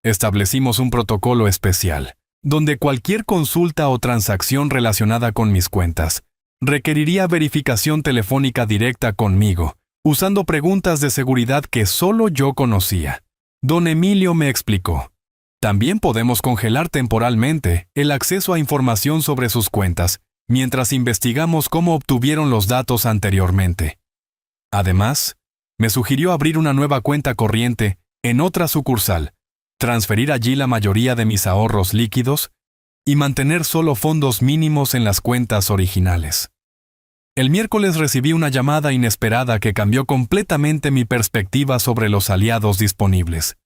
Establecimos un protocolo especial, donde cualquier consulta o transacción relacionada con mis cuentas requeriría verificación telefónica directa conmigo, usando preguntas de seguridad que solo yo conocía. Don Emilio me explicó: también podemos congelar temporalmente el acceso a información sobre sus cuentas, mientras investigamos cómo obtuvieron los datos anteriormente. Además, me sugirió abrir una nueva cuenta corriente en otra sucursal, transferir allí la mayoría de mis ahorros líquidos y mantener solo fondos mínimos en las cuentas originales. El miércoles recibí una llamada inesperada que cambió completamente mi perspectiva sobre los aliados disponibles.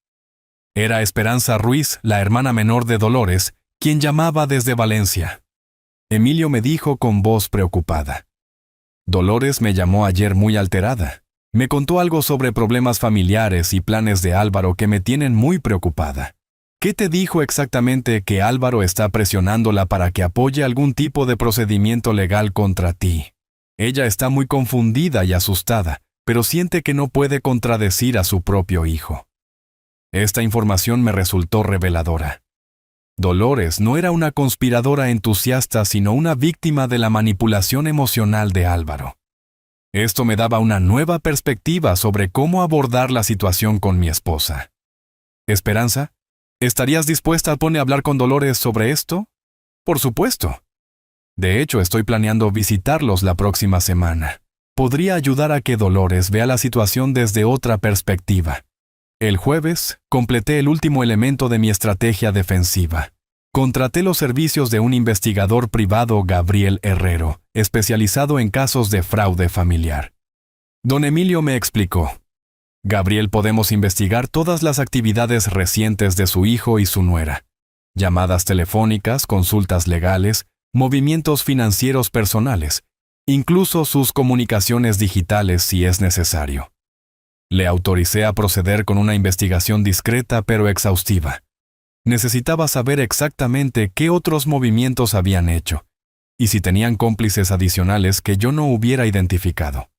Era Esperanza Ruiz, la hermana menor de Dolores, quien llamaba desde Valencia. Emilio me dijo con voz preocupada: Dolores me llamó ayer muy alterada. Me contó algo sobre problemas familiares y planes de Álvaro que me tienen muy preocupada. ¿Qué te dijo exactamente? Que Álvaro está presionándola para que apoye algún tipo de procedimiento legal contra ti. Ella está muy confundida y asustada, pero siente que no puede contradecir a su propio hijo. Esta información me resultó reveladora. Dolores no era una conspiradora entusiasta, sino una víctima de la manipulación emocional de Álvaro. Esto me daba una nueva perspectiva sobre cómo abordar la situación con mi esposa. Esperanza, ¿estarías dispuesta a hablar con Dolores sobre esto? Por supuesto. De hecho, estoy planeando visitarlos la próxima semana. Podría ayudar a que Dolores vea la situación desde otra perspectiva. El jueves, completé el último elemento de mi estrategia defensiva. Contraté los servicios de un investigador privado, Gabriel Herrero, especializado en casos de fraude familiar. Don Emilio me explicó: Gabriel, podemos investigar todas las actividades recientes de su hijo y su nuera. Llamadas telefónicas, consultas legales, movimientos financieros personales, incluso sus comunicaciones digitales si es necesario. Le autoricé a proceder con una investigación discreta pero exhaustiva. Necesitaba saber exactamente qué otros movimientos habían hecho, y si tenían cómplices adicionales que yo no hubiera identificado.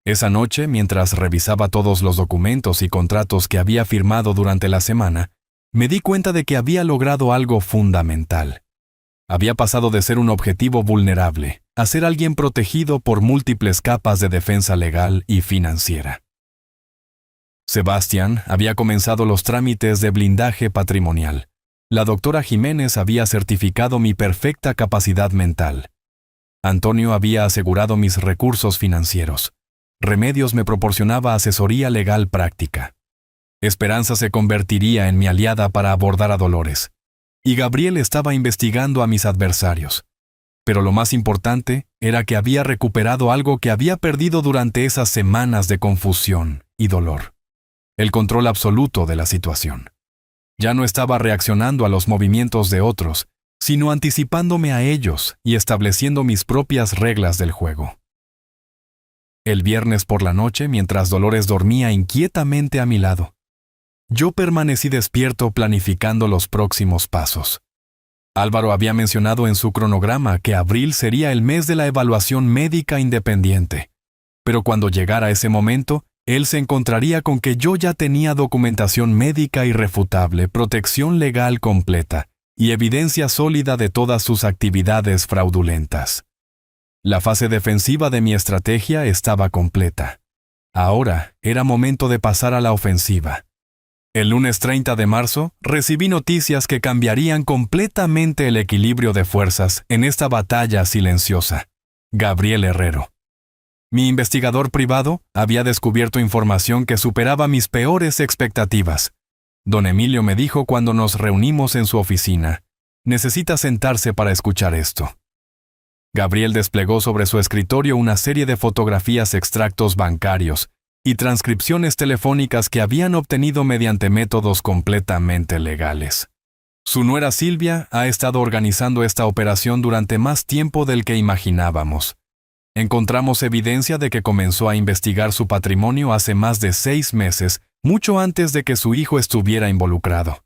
Esa noche, mientras revisaba todos los documentos y contratos que había firmado durante la semana, me di cuenta de que había logrado algo fundamental. Había pasado de ser un objetivo vulnerable a ser alguien protegido por múltiples capas de defensa legal y financiera. Sebastián había comenzado los trámites de blindaje patrimonial. La doctora Jiménez había certificado mi perfecta capacidad mental. Antonio había asegurado mis recursos financieros. Remedios me proporcionaba asesoría legal práctica. Esperanza se convertiría en mi aliada para abordar a Dolores. Y Gabriel estaba investigando a mis adversarios. Pero lo más importante era que había recuperado algo que había perdido durante esas semanas de confusión y dolor: el control absoluto de la situación. Ya no estaba reaccionando a los movimientos de otros, sino anticipándome a ellos y estableciendo mis propias reglas del juego. El viernes por la noche, mientras Dolores dormía inquietamente a mi lado, yo permanecí despierto planificando los próximos pasos. Álvaro había mencionado en su cronograma que abril sería el mes de la evaluación médica independiente, pero cuando llegara ese momento, él se encontraría con que yo ya tenía documentación médica irrefutable, protección legal completa y evidencia sólida de todas sus actividades fraudulentas. La fase defensiva de mi estrategia estaba completa. Ahora era momento de pasar a la ofensiva. El lunes 30 de marzo recibí noticias que cambiarían completamente el equilibrio de fuerzas en esta batalla silenciosa. Gabriel Herrero, mi investigador privado, había descubierto información que superaba mis peores expectativas. Don Emilio me dijo cuando nos reunimos en su oficina: necesita sentarse para escuchar esto. Gabriel desplegó sobre su escritorio una serie de fotografías, extractos bancarios y transcripciones telefónicas que habían obtenido mediante métodos completamente legales. Su nuera Silvia ha estado organizando esta operación durante más tiempo del que imaginábamos. Encontramos evidencia de que comenzó a investigar su patrimonio hace más de 6 meses, mucho antes de que su hijo estuviera involucrado.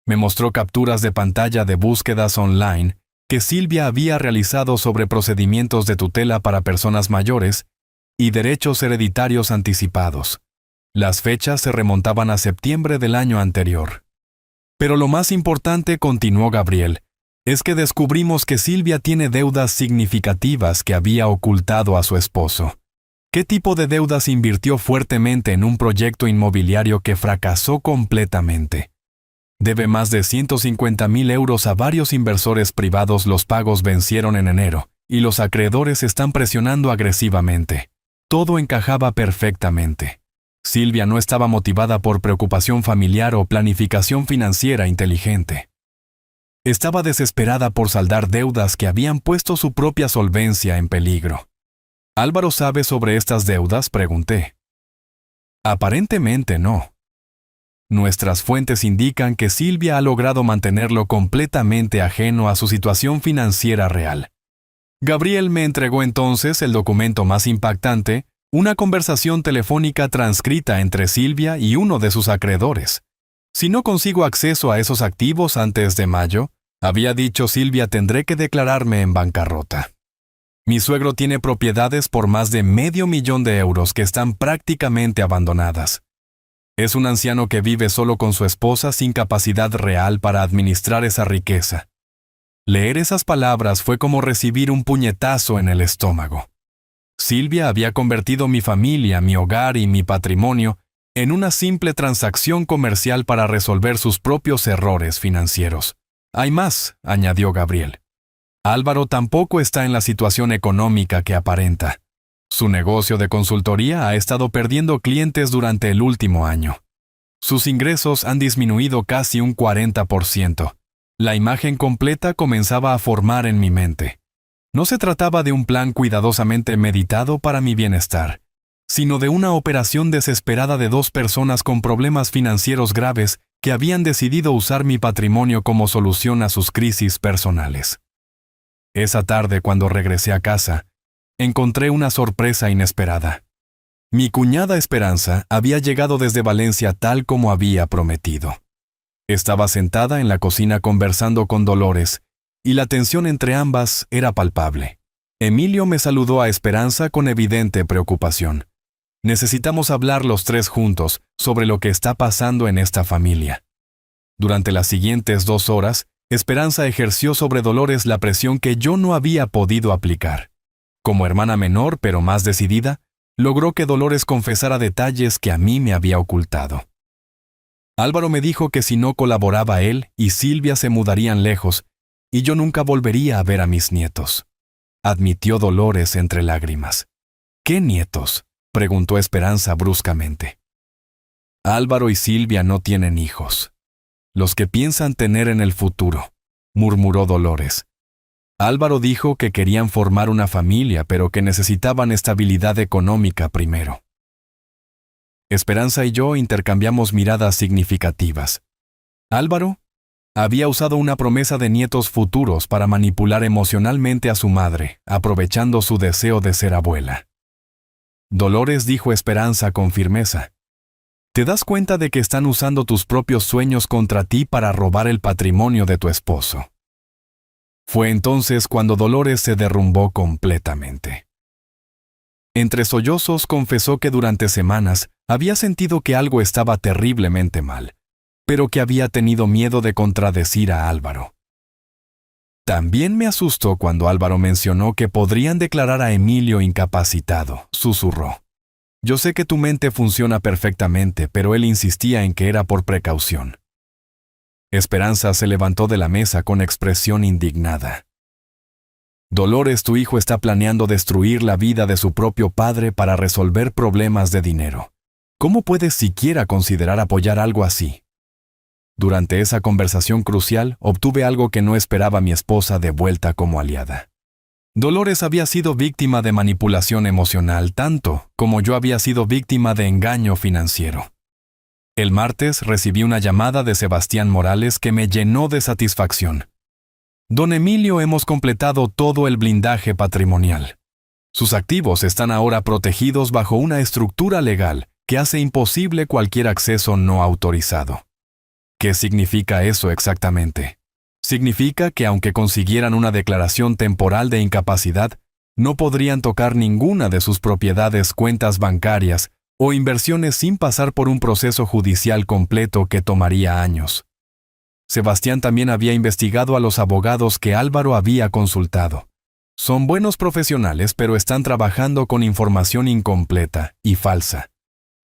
Me mostró capturas de pantalla de búsquedas online que Silvia había realizado sobre procedimientos de tutela para personas mayores y derechos hereditarios anticipados. Las fechas se remontaban a septiembre del año anterior. Pero lo más importante, continuó Gabriel, es que descubrimos que Silvia tiene deudas significativas que había ocultado a su esposo. ¿Qué tipo de deudas invirtió fuertemente en un proyecto inmobiliario que fracasó completamente? Debe más de 150,000 euros a varios inversores privados. Los pagos vencieron en enero, y los acreedores están presionando agresivamente. Todo encajaba perfectamente. Silvia no estaba motivada por preocupación familiar o planificación financiera inteligente. Estaba desesperada por saldar deudas que habían puesto su propia solvencia en peligro. ¿Álvaro sabe sobre estas deudas?, pregunté. Aparentemente no. Nuestras fuentes indican que Silvia ha logrado mantenerlo completamente ajeno a su situación financiera real. Gabriel me entregó entonces el documento más impactante, una conversación telefónica transcrita entre Silvia y uno de sus acreedores. Si no consigo acceso a esos activos antes de mayo, había dicho Silvia, tendré que declararme en bancarrota. Mi suegro tiene propiedades por más de $500,000 de euros que están prácticamente abandonadas. Es un anciano que vive solo con su esposa sin capacidad real para administrar esa riqueza. Leer esas palabras fue como recibir un puñetazo en el estómago. Silvia había convertido mi familia, mi hogar y mi patrimonio en una simple transacción comercial para resolver sus propios errores financieros. Hay más, añadió Gabriel. Álvaro tampoco está en la situación económica que aparenta. Su negocio de consultoría ha estado perdiendo clientes durante el último año. Sus ingresos han disminuido casi un 40%. La imagen completa comenzaba a formar en mi mente. No se trataba de un plan cuidadosamente meditado para mi bienestar, sino de una operación desesperada de 2 personas con problemas financieros graves que habían decidido usar mi patrimonio como solución a sus crisis personales. Esa tarde, cuando regresé a casa, encontré una sorpresa inesperada. Mi cuñada Esperanza había llegado desde Valencia tal como había prometido. Estaba sentada en la cocina conversando con Dolores, y la tensión entre ambas era palpable. Emilio me saludó a Esperanza con evidente preocupación. Necesitamos hablar los 3 juntos sobre lo que está pasando en esta familia. Durante las siguientes 2 horas, Esperanza ejerció sobre Dolores la presión que yo no había podido aplicar. Como hermana menor, pero más decidida, logró que Dolores confesara detalles que a mí me había ocultado. Álvaro me dijo que si no colaboraba él y Silvia se mudarían lejos, y yo nunca volvería a ver a mis nietos. Admitió Dolores entre lágrimas. ¿Qué nietos?, preguntó Esperanza bruscamente. Álvaro y Silvia no tienen hijos. Los que piensan tener en el futuro, murmuró Dolores. Álvaro dijo que querían formar una familia, pero que necesitaban estabilidad económica primero. Esperanza y yo intercambiamos miradas significativas. Álvaro había usado una promesa de nietos futuros para manipular emocionalmente a su madre, aprovechando su deseo de ser abuela. Dolores dijo Esperanza con firmeza: ¿te das cuenta de que están usando tus propios sueños contra ti para robar el patrimonio de tu esposo? Fue entonces cuando Dolores se derrumbó completamente. Entre sollozos confesó que durante semanas había sentido que algo estaba terriblemente mal, pero que había tenido miedo de contradecir a Álvaro. También me asustó cuando Álvaro mencionó que podrían declarar a Emilio incapacitado, susurró. Yo sé que tu mente funciona perfectamente, pero él insistía en que era por precaución. Esperanza se levantó de la mesa con expresión indignada. Dolores, tu hijo está planeando destruir la vida de su propio padre para resolver problemas de dinero. ¿Cómo puedes siquiera considerar apoyar algo así? Durante esa conversación crucial, obtuve algo que no esperaba mi esposa de vuelta como aliada. Dolores había sido víctima de manipulación emocional tanto como yo había sido víctima de engaño financiero. El martes recibí una llamada de Sebastián Morales que me llenó de satisfacción. Don Emilio, hemos completado todo el blindaje patrimonial. Sus activos están ahora protegidos bajo una estructura legal que hace imposible cualquier acceso no autorizado. ¿Qué significa eso exactamente? Significa que aunque consiguieran una declaración temporal de incapacidad, no podrían tocar ninguna de sus propiedades, cuentas bancarias o inversiones sin pasar por un proceso judicial completo que tomaría años. Sebastián también había investigado a los abogados que Álvaro había consultado. Son buenos profesionales, pero están trabajando con información incompleta y falsa.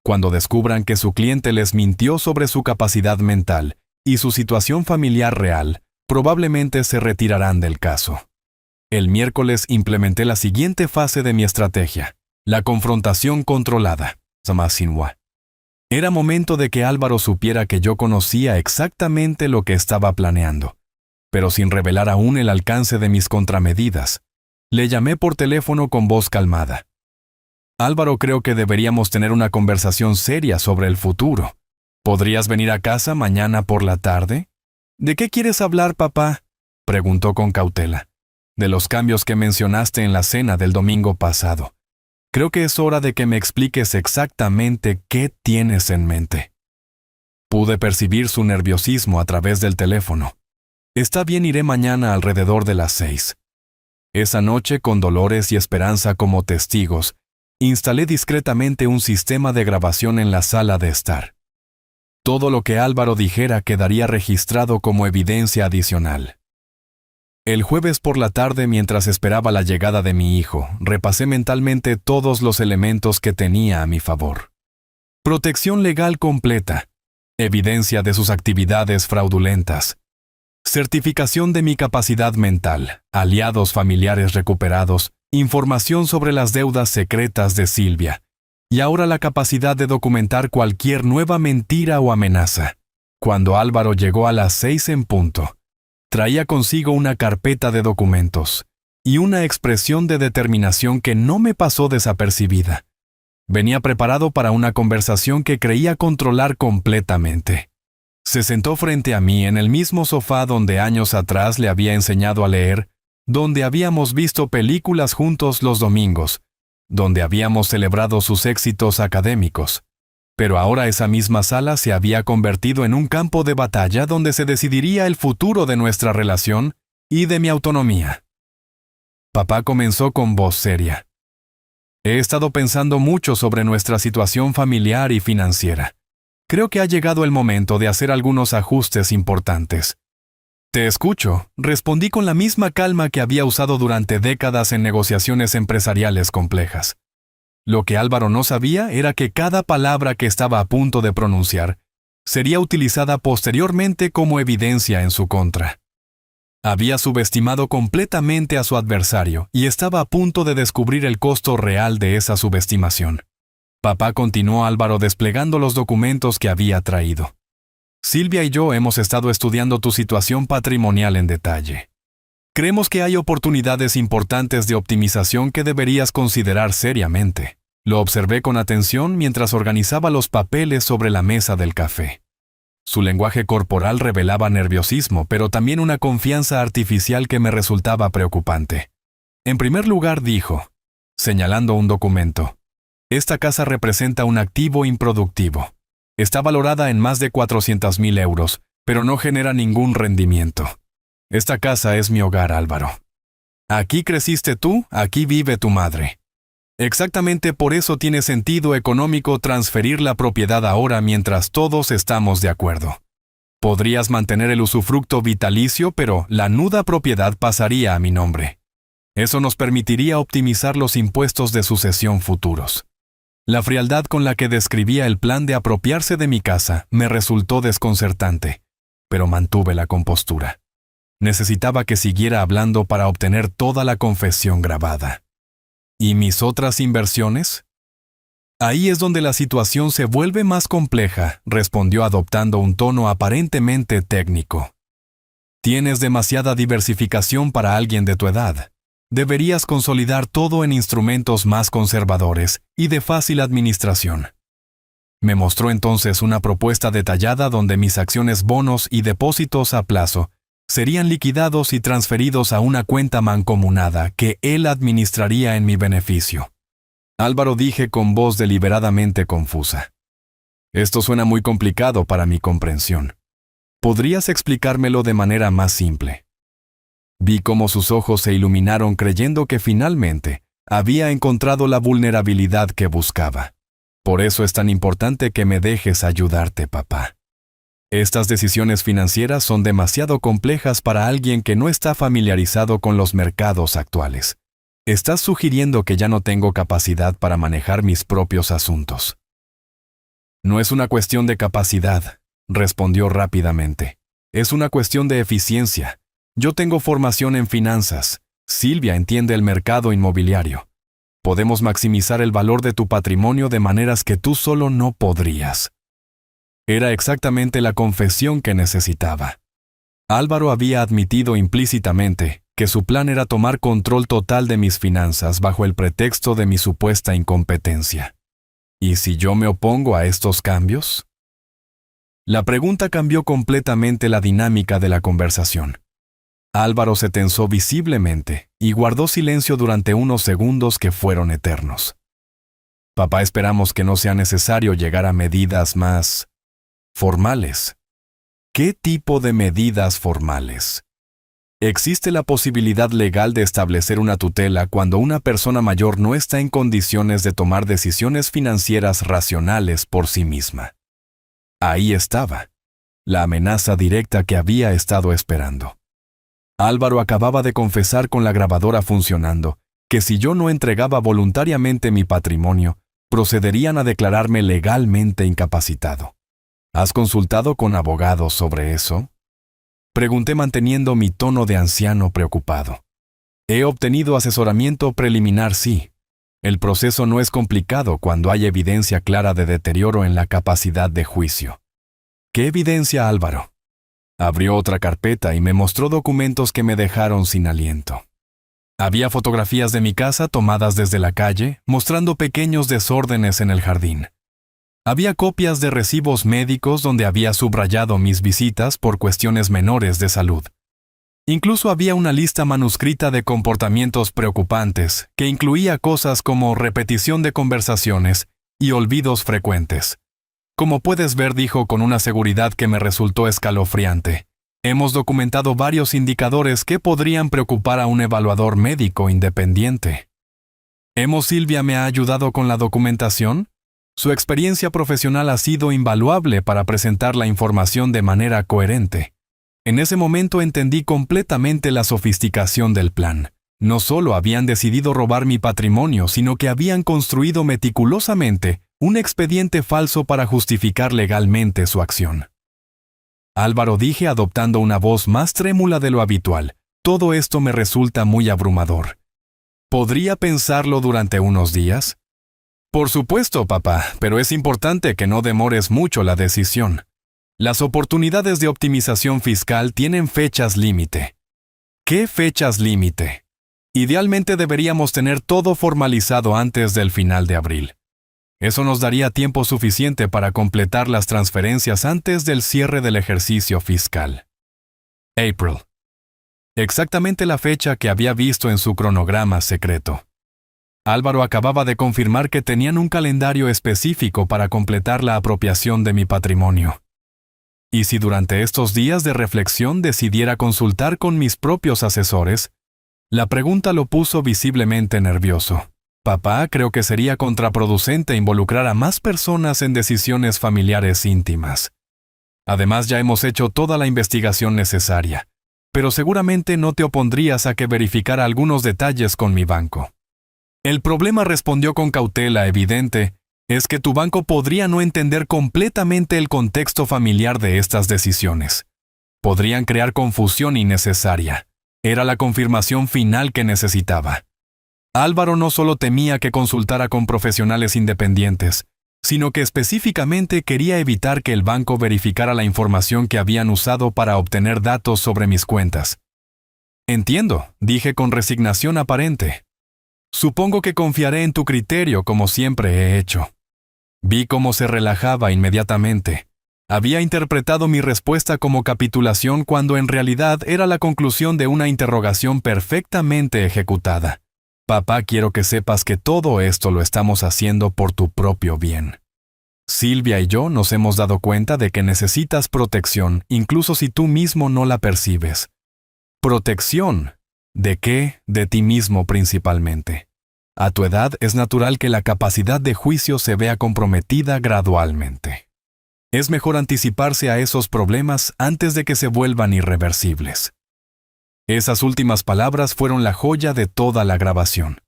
Cuando descubran que su cliente les mintió sobre su capacidad mental y su situación familiar real, probablemente se retirarán del caso. El miércoles implementé la siguiente fase de mi estrategia: la confrontación controlada. Era momento de que Álvaro supiera que yo conocía exactamente lo que estaba planeando, pero sin revelar aún el alcance de mis contramedidas. Le llamé por teléfono con voz calmada. Álvaro, creo que deberíamos tener una conversación seria sobre el futuro. ¿Podrías venir a casa mañana por la tarde? ¿De qué quieres hablar, papá?, preguntó con cautela. De los cambios que mencionaste en la cena del domingo pasado. Creo que es hora de que me expliques exactamente qué tienes en mente. Pude percibir su nerviosismo a través del teléfono. Está bien, iré mañana alrededor de las 6. Esa noche, con Dolores y Esperanza como testigos, instalé discretamente un sistema de grabación en la sala de estar. Todo lo que Álvaro dijera quedaría registrado como evidencia adicional. El jueves por la tarde, mientras esperaba la llegada de mi hijo, repasé mentalmente todos los elementos que tenía a mi favor. Protección legal completa, evidencia de sus actividades fraudulentas, certificación de mi capacidad mental, aliados familiares recuperados, información sobre las deudas secretas de Silvia, y ahora la capacidad de documentar cualquier nueva mentira o amenaza. Cuando Álvaro llegó a las 6 en punto, traía consigo una carpeta de documentos y una expresión de determinación que no me pasó desapercibida. Venía preparado para una conversación que creía controlar completamente. Se sentó frente a mí en el mismo sofá donde años atrás le había enseñado a leer, donde habíamos visto películas juntos los domingos, donde habíamos celebrado sus éxitos académicos. Pero ahora esa misma sala se había convertido en un campo de batalla donde se decidiría el futuro de nuestra relación y de mi autonomía. Papá comenzó con voz seria. He estado pensando mucho sobre nuestra situación familiar y financiera. Creo que ha llegado el momento de hacer algunos ajustes importantes. Te escucho, respondí con la misma calma que había usado durante décadas en negociaciones empresariales complejas. Lo que Álvaro no sabía era que cada palabra que estaba a punto de pronunciar sería utilizada posteriormente como evidencia en su contra. Había subestimado completamente a su adversario y estaba a punto de descubrir el costo real de esa subestimación. Papá, continuó Álvaro desplegando los documentos que había traído. Silvia y yo hemos estado estudiando tu situación patrimonial en detalle. Creemos que hay oportunidades importantes de optimización que deberías considerar seriamente. Lo observé con atención mientras organizaba los papeles sobre la mesa del café. Su lenguaje corporal revelaba nerviosismo, pero también una confianza artificial que me resultaba preocupante. En primer lugar, dijo, señalando un documento, esta casa representa un activo improductivo. Está valorada en más de 400,000 euros, pero no genera ningún rendimiento. Esta casa es mi hogar, Álvaro. Aquí creciste tú, aquí vive tu madre. Exactamente por eso tiene sentido económico transferir la propiedad ahora mientras todos estamos de acuerdo. Podrías mantener el usufructo vitalicio, pero la nuda propiedad pasaría a mi nombre. Eso nos permitiría optimizar los impuestos de sucesión futuros. La frialdad con la que describía el plan de apropiarse de mi casa me resultó desconcertante, pero mantuve la compostura. Necesitaba que siguiera hablando para obtener toda la confesión grabada. ¿Y mis otras inversiones? Ahí es donde la situación se vuelve más compleja, respondió adoptando un tono aparentemente técnico. Tienes demasiada diversificación para alguien de tu edad. Deberías consolidar todo en instrumentos más conservadores y de fácil administración. Me mostró entonces una propuesta detallada donde mis acciones, bonos y depósitos a plazo serían liquidados y transferidos a una cuenta mancomunada que él administraría en mi beneficio. Álvaro, dije con voz deliberadamente confusa. Esto suena muy complicado para mi comprensión. ¿Podrías explicármelo de manera más simple? Vi cómo sus ojos se iluminaron creyendo que finalmente había encontrado la vulnerabilidad que buscaba. Por eso es tan importante que me dejes ayudarte, papá. Estas decisiones financieras son demasiado complejas para alguien que no está familiarizado con los mercados actuales. Estás sugiriendo que ya no tengo capacidad para manejar mis propios asuntos. No es una cuestión de capacidad, respondió rápidamente. Es una cuestión de eficiencia. Yo tengo formación en finanzas. Silvia entiende el mercado inmobiliario. Podemos maximizar el valor de tu patrimonio de maneras que tú solo no podrías. Era exactamente la confesión que necesitaba. Álvaro había admitido implícitamente que su plan era tomar control total de mis finanzas bajo el pretexto de mi supuesta incompetencia. ¿Y si yo me opongo a estos cambios? La pregunta cambió completamente la dinámica de la conversación. Álvaro se tensó visiblemente y guardó silencio durante unos segundos que fueron eternos. Papá, esperamos que no sea necesario llegar a medidas más formales. ¿Qué tipo de medidas formales? Existe la posibilidad legal de establecer una tutela cuando una persona mayor no está en condiciones de tomar decisiones financieras racionales por sí misma. Ahí estaba, la amenaza directa que había estado esperando. Álvaro acababa de confesar con la grabadora funcionando que si yo no entregaba voluntariamente mi patrimonio, procederían a declararme legalmente incapacitado. ¿Has consultado con abogados sobre eso? Pregunté manteniendo mi tono de anciano preocupado. He obtenido asesoramiento preliminar, sí. El proceso no es complicado cuando hay evidencia clara de deterioro en la capacidad de juicio. ¿Qué evidencia, Álvaro? Abrió otra carpeta y me mostró documentos que me dejaron sin aliento. Había fotografías de mi casa tomadas desde la calle, mostrando pequeños desórdenes en el jardín. Había copias de recibos médicos donde había subrayado mis visitas por cuestiones menores de salud. Incluso había una lista manuscrita de comportamientos preocupantes que incluía cosas como repetición de conversaciones y olvidos frecuentes. Como puedes ver, dijo con una seguridad que me resultó escalofriante, hemos documentado varios indicadores que podrían preocupar a un evaluador médico independiente. ¿Silvia me ha ayudado con la documentación? Su experiencia profesional ha sido invaluable para presentar la información de manera coherente. En ese momento entendí completamente la sofisticación del plan. No solo habían decidido robar mi patrimonio, sino que habían construido meticulosamente un expediente falso para justificar legalmente su acción. Álvaro, dije adoptando una voz más trémula de lo habitual, todo esto me resulta muy abrumador. ¿Podría pensarlo durante unos días? Por supuesto, papá, pero es importante que no demores mucho la decisión. Las oportunidades de optimización fiscal tienen fechas límite. ¿Qué fechas límite? Idealmente deberíamos tener todo formalizado antes del final de abril. Eso nos daría tiempo suficiente para completar las transferencias antes del cierre del ejercicio fiscal. April. Exactamente la fecha que había visto en su cronograma secreto. Álvaro acababa de confirmar que tenían un calendario específico para completar la apropiación de mi patrimonio. ¿Y si durante estos días de reflexión decidiera consultar con mis propios asesores? La pregunta lo puso visiblemente nervioso. Papá, creo que sería contraproducente involucrar a más personas en decisiones familiares íntimas. Además, ya hemos hecho toda la investigación necesaria, pero seguramente no te opondrías a que verificara algunos detalles con mi banco. El problema, respondió con cautela evidente, es que tu banco podría no entender completamente el contexto familiar de estas decisiones. Podrían crear confusión innecesaria. Era la confirmación final que necesitaba. Álvaro no solo temía que consultara con profesionales independientes, sino que específicamente quería evitar que el banco verificara la información que habían usado para obtener datos sobre mis cuentas. Entiendo, dije con resignación aparente. Supongo que confiaré en tu criterio como siempre he hecho. Vi cómo se relajaba inmediatamente. Había interpretado mi respuesta como capitulación cuando en realidad era la conclusión de una interrogación perfectamente ejecutada. Papá, quiero que sepas que todo esto lo estamos haciendo por tu propio bien. Silvia y yo nos hemos dado cuenta de que necesitas protección, incluso si tú mismo no la percibes. ¿Protección? ¿De qué? De ti mismo principalmente. A tu edad es natural que la capacidad de juicio se vea comprometida gradualmente. Es mejor anticiparse a esos problemas antes de que se vuelvan irreversibles. Esas últimas palabras fueron la joya de toda la grabación.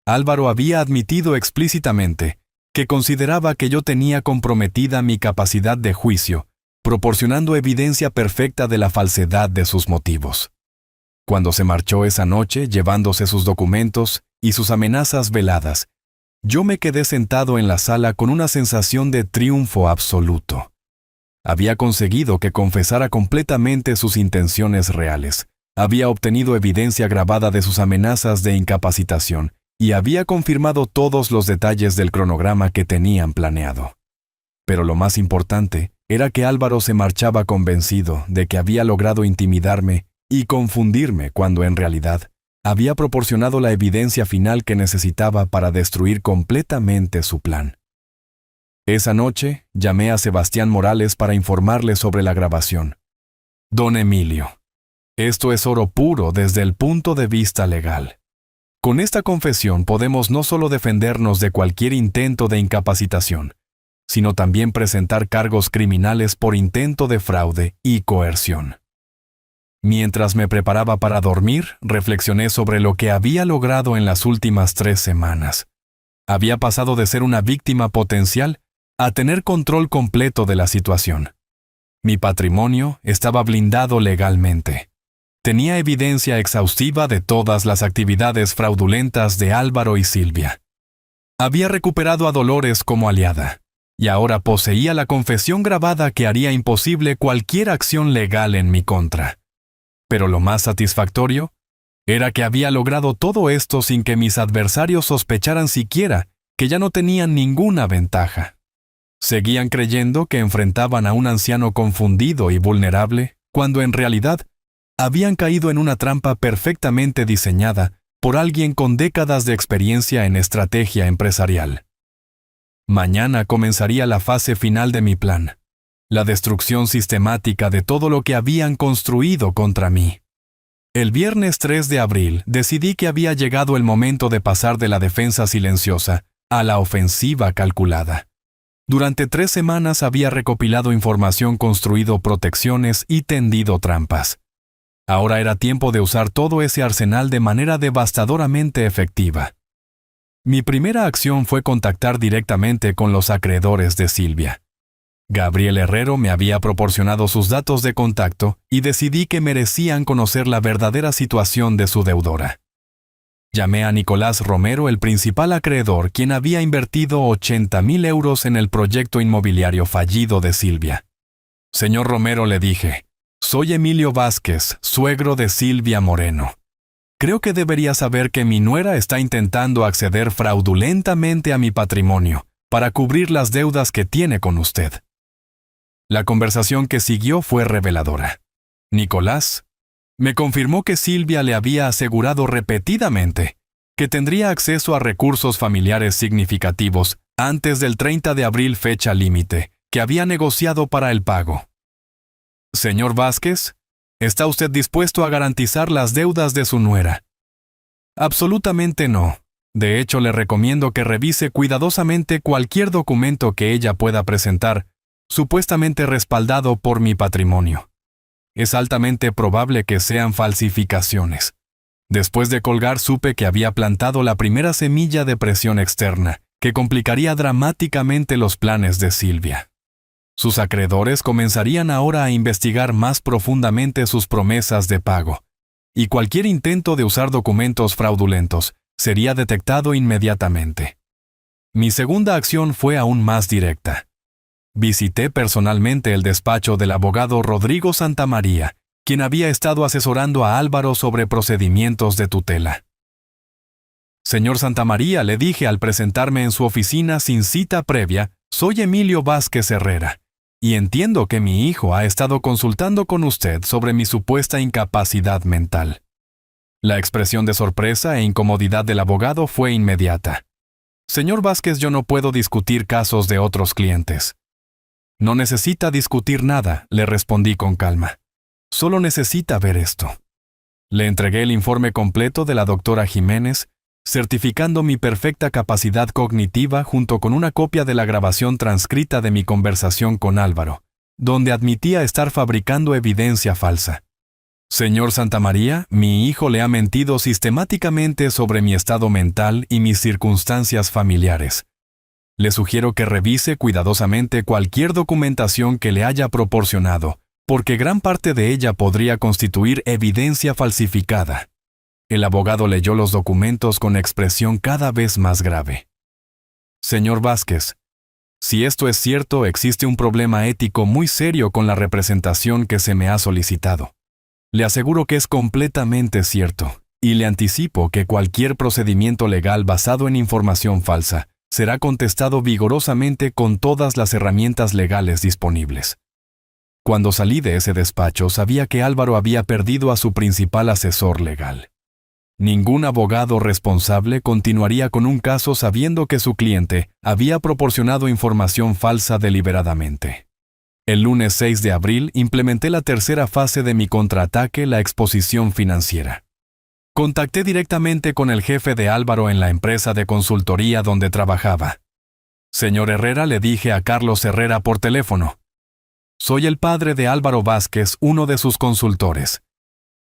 Álvaro había admitido explícitamente que consideraba que yo tenía comprometida mi capacidad de juicio, proporcionando evidencia perfecta de la falsedad de sus motivos. Cuando se marchó esa noche, llevándose sus documentos y sus amenazas veladas, yo me quedé sentado en la sala con una sensación de triunfo absoluto. Había conseguido que confesara completamente sus intenciones reales, había obtenido evidencia grabada de sus amenazas de incapacitación y había confirmado todos los detalles del cronograma que tenían planeado. Pero lo más importante era que Álvaro se marchaba convencido de que había logrado intimidarme y confundirme cuando en realidad había proporcionado la evidencia final que necesitaba para destruir completamente su plan. Esa noche llamé a Sebastián Morales para informarle sobre la grabación. Don Emilio, esto es oro puro desde el punto de vista legal. Con esta confesión podemos no solo defendernos de cualquier intento de incapacitación, sino también presentar cargos criminales por intento de fraude y coerción. Mientras me preparaba para dormir, reflexioné sobre lo que había logrado en las últimas 3 semanas. Había pasado de ser una víctima potencial a tener control completo de la situación. Mi patrimonio estaba blindado legalmente. Tenía evidencia exhaustiva de todas las actividades fraudulentas de Álvaro y Silvia. Había recuperado a Dolores como aliada, y ahora poseía la confesión grabada que haría imposible cualquier acción legal en mi contra. Pero lo más satisfactorio era que había logrado todo esto sin que mis adversarios sospecharan siquiera que ya no tenían ninguna ventaja. Seguían creyendo que enfrentaban a un anciano confundido y vulnerable, cuando en realidad habían caído en una trampa perfectamente diseñada por alguien con décadas de experiencia en estrategia empresarial. Mañana comenzaría la fase final de mi plan. La destrucción sistemática de todo lo que habían construido contra mí. El viernes 3 de abril decidí que había llegado el momento de pasar de la defensa silenciosa a la ofensiva calculada. Durante 3 semanas había recopilado información, construido protecciones y tendido trampas. Ahora era tiempo de usar todo ese arsenal de manera devastadoramente efectiva. Mi primera acción fue contactar directamente con los acreedores de Silvia. Gabriel Herrero me había proporcionado sus datos de contacto y decidí que merecían conocer la verdadera situación de su deudora. Llamé a Nicolás Romero, el principal acreedor, quien había invertido 80,000 euros en el proyecto inmobiliario fallido de Silvia. Señor Romero, le dije, soy Emilio Vázquez, suegro de Silvia Moreno. Creo que debería saber que mi nuera está intentando acceder fraudulentamente a mi patrimonio para cubrir las deudas que tiene con usted. La conversación que siguió fue reveladora. Nicolás me confirmó que Silvia le había asegurado repetidamente que tendría acceso a recursos familiares significativos antes del 30 de abril, fecha límite, que había negociado para el pago. Señor Vázquez, ¿está usted dispuesto a garantizar las deudas de su nuera? Absolutamente no. De hecho, le recomiendo que revise cuidadosamente cualquier documento que ella pueda presentar, supuestamente respaldado por mi patrimonio. Es altamente probable que sean falsificaciones. Después de colgar supe que había plantado la primera semilla de presión externa, que complicaría dramáticamente los planes de Silvia. Sus acreedores comenzarían ahora a investigar más profundamente sus promesas de pago, y cualquier intento de usar documentos fraudulentos sería detectado inmediatamente. Mi segunda acción fue aún más directa. Visité personalmente el despacho del abogado Rodrigo Santamaría, quien había estado asesorando a Álvaro sobre procedimientos de tutela. Señor Santamaría, le dije al presentarme en su oficina sin cita previa, soy Emilio Vázquez Herrera, y entiendo que mi hijo ha estado consultando con usted sobre mi supuesta incapacidad mental. La expresión de sorpresa e incomodidad del abogado fue inmediata. Señor Vázquez, yo no puedo discutir casos de otros clientes. No necesita discutir nada, le respondí con calma. Solo necesita ver esto. Le entregué el informe completo de la doctora Jiménez, certificando mi perfecta capacidad cognitiva junto con una copia de la grabación transcrita de mi conversación con Álvaro, donde admitía estar fabricando evidencia falsa. Señor Santamaría, mi hijo le ha mentido sistemáticamente sobre mi estado mental y mis circunstancias familiares. Le sugiero que revise cuidadosamente cualquier documentación que le haya proporcionado, porque gran parte de ella podría constituir evidencia falsificada. El abogado leyó los documentos con expresión cada vez más grave. Señor Vázquez, si esto es cierto, existe un problema ético muy serio con la representación que se me ha solicitado. Le aseguro que es completamente cierto, y le anticipo que cualquier procedimiento legal basado en información falsa será contestado vigorosamente con todas las herramientas legales disponibles. Cuando salí de ese despacho, sabía que Álvaro había perdido a su principal asesor legal. Ningún abogado responsable continuaría con un caso sabiendo que su cliente había proporcionado información falsa deliberadamente. El lunes 6 de abril implementé la tercera fase de mi contraataque, la exposición financiera. Contacté directamente con el jefe de Álvaro en la empresa de consultoría donde trabajaba. Señor Herrera, le dije a Carlos Herrera por teléfono. Soy el padre de Álvaro Vázquez, uno de sus consultores.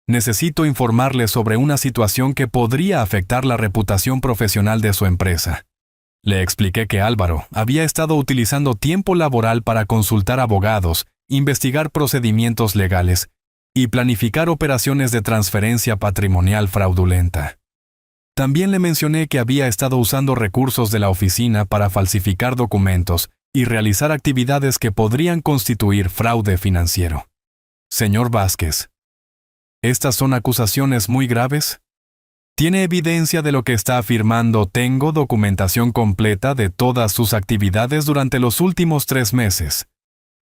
Necesito informarle sobre una situación que podría afectar la reputación profesional de su empresa. Le expliqué que Álvaro había estado utilizando tiempo laboral para consultar abogados, investigar procedimientos legales y planificar operaciones de transferencia patrimonial fraudulenta. También le mencioné que había estado usando recursos de la oficina para falsificar documentos y realizar actividades que podrían constituir fraude financiero. Señor Vázquez, ¿estas son acusaciones muy graves? ¿Tiene evidencia de lo que está afirmando? Tengo documentación completa de todas sus actividades durante los últimos 3 meses.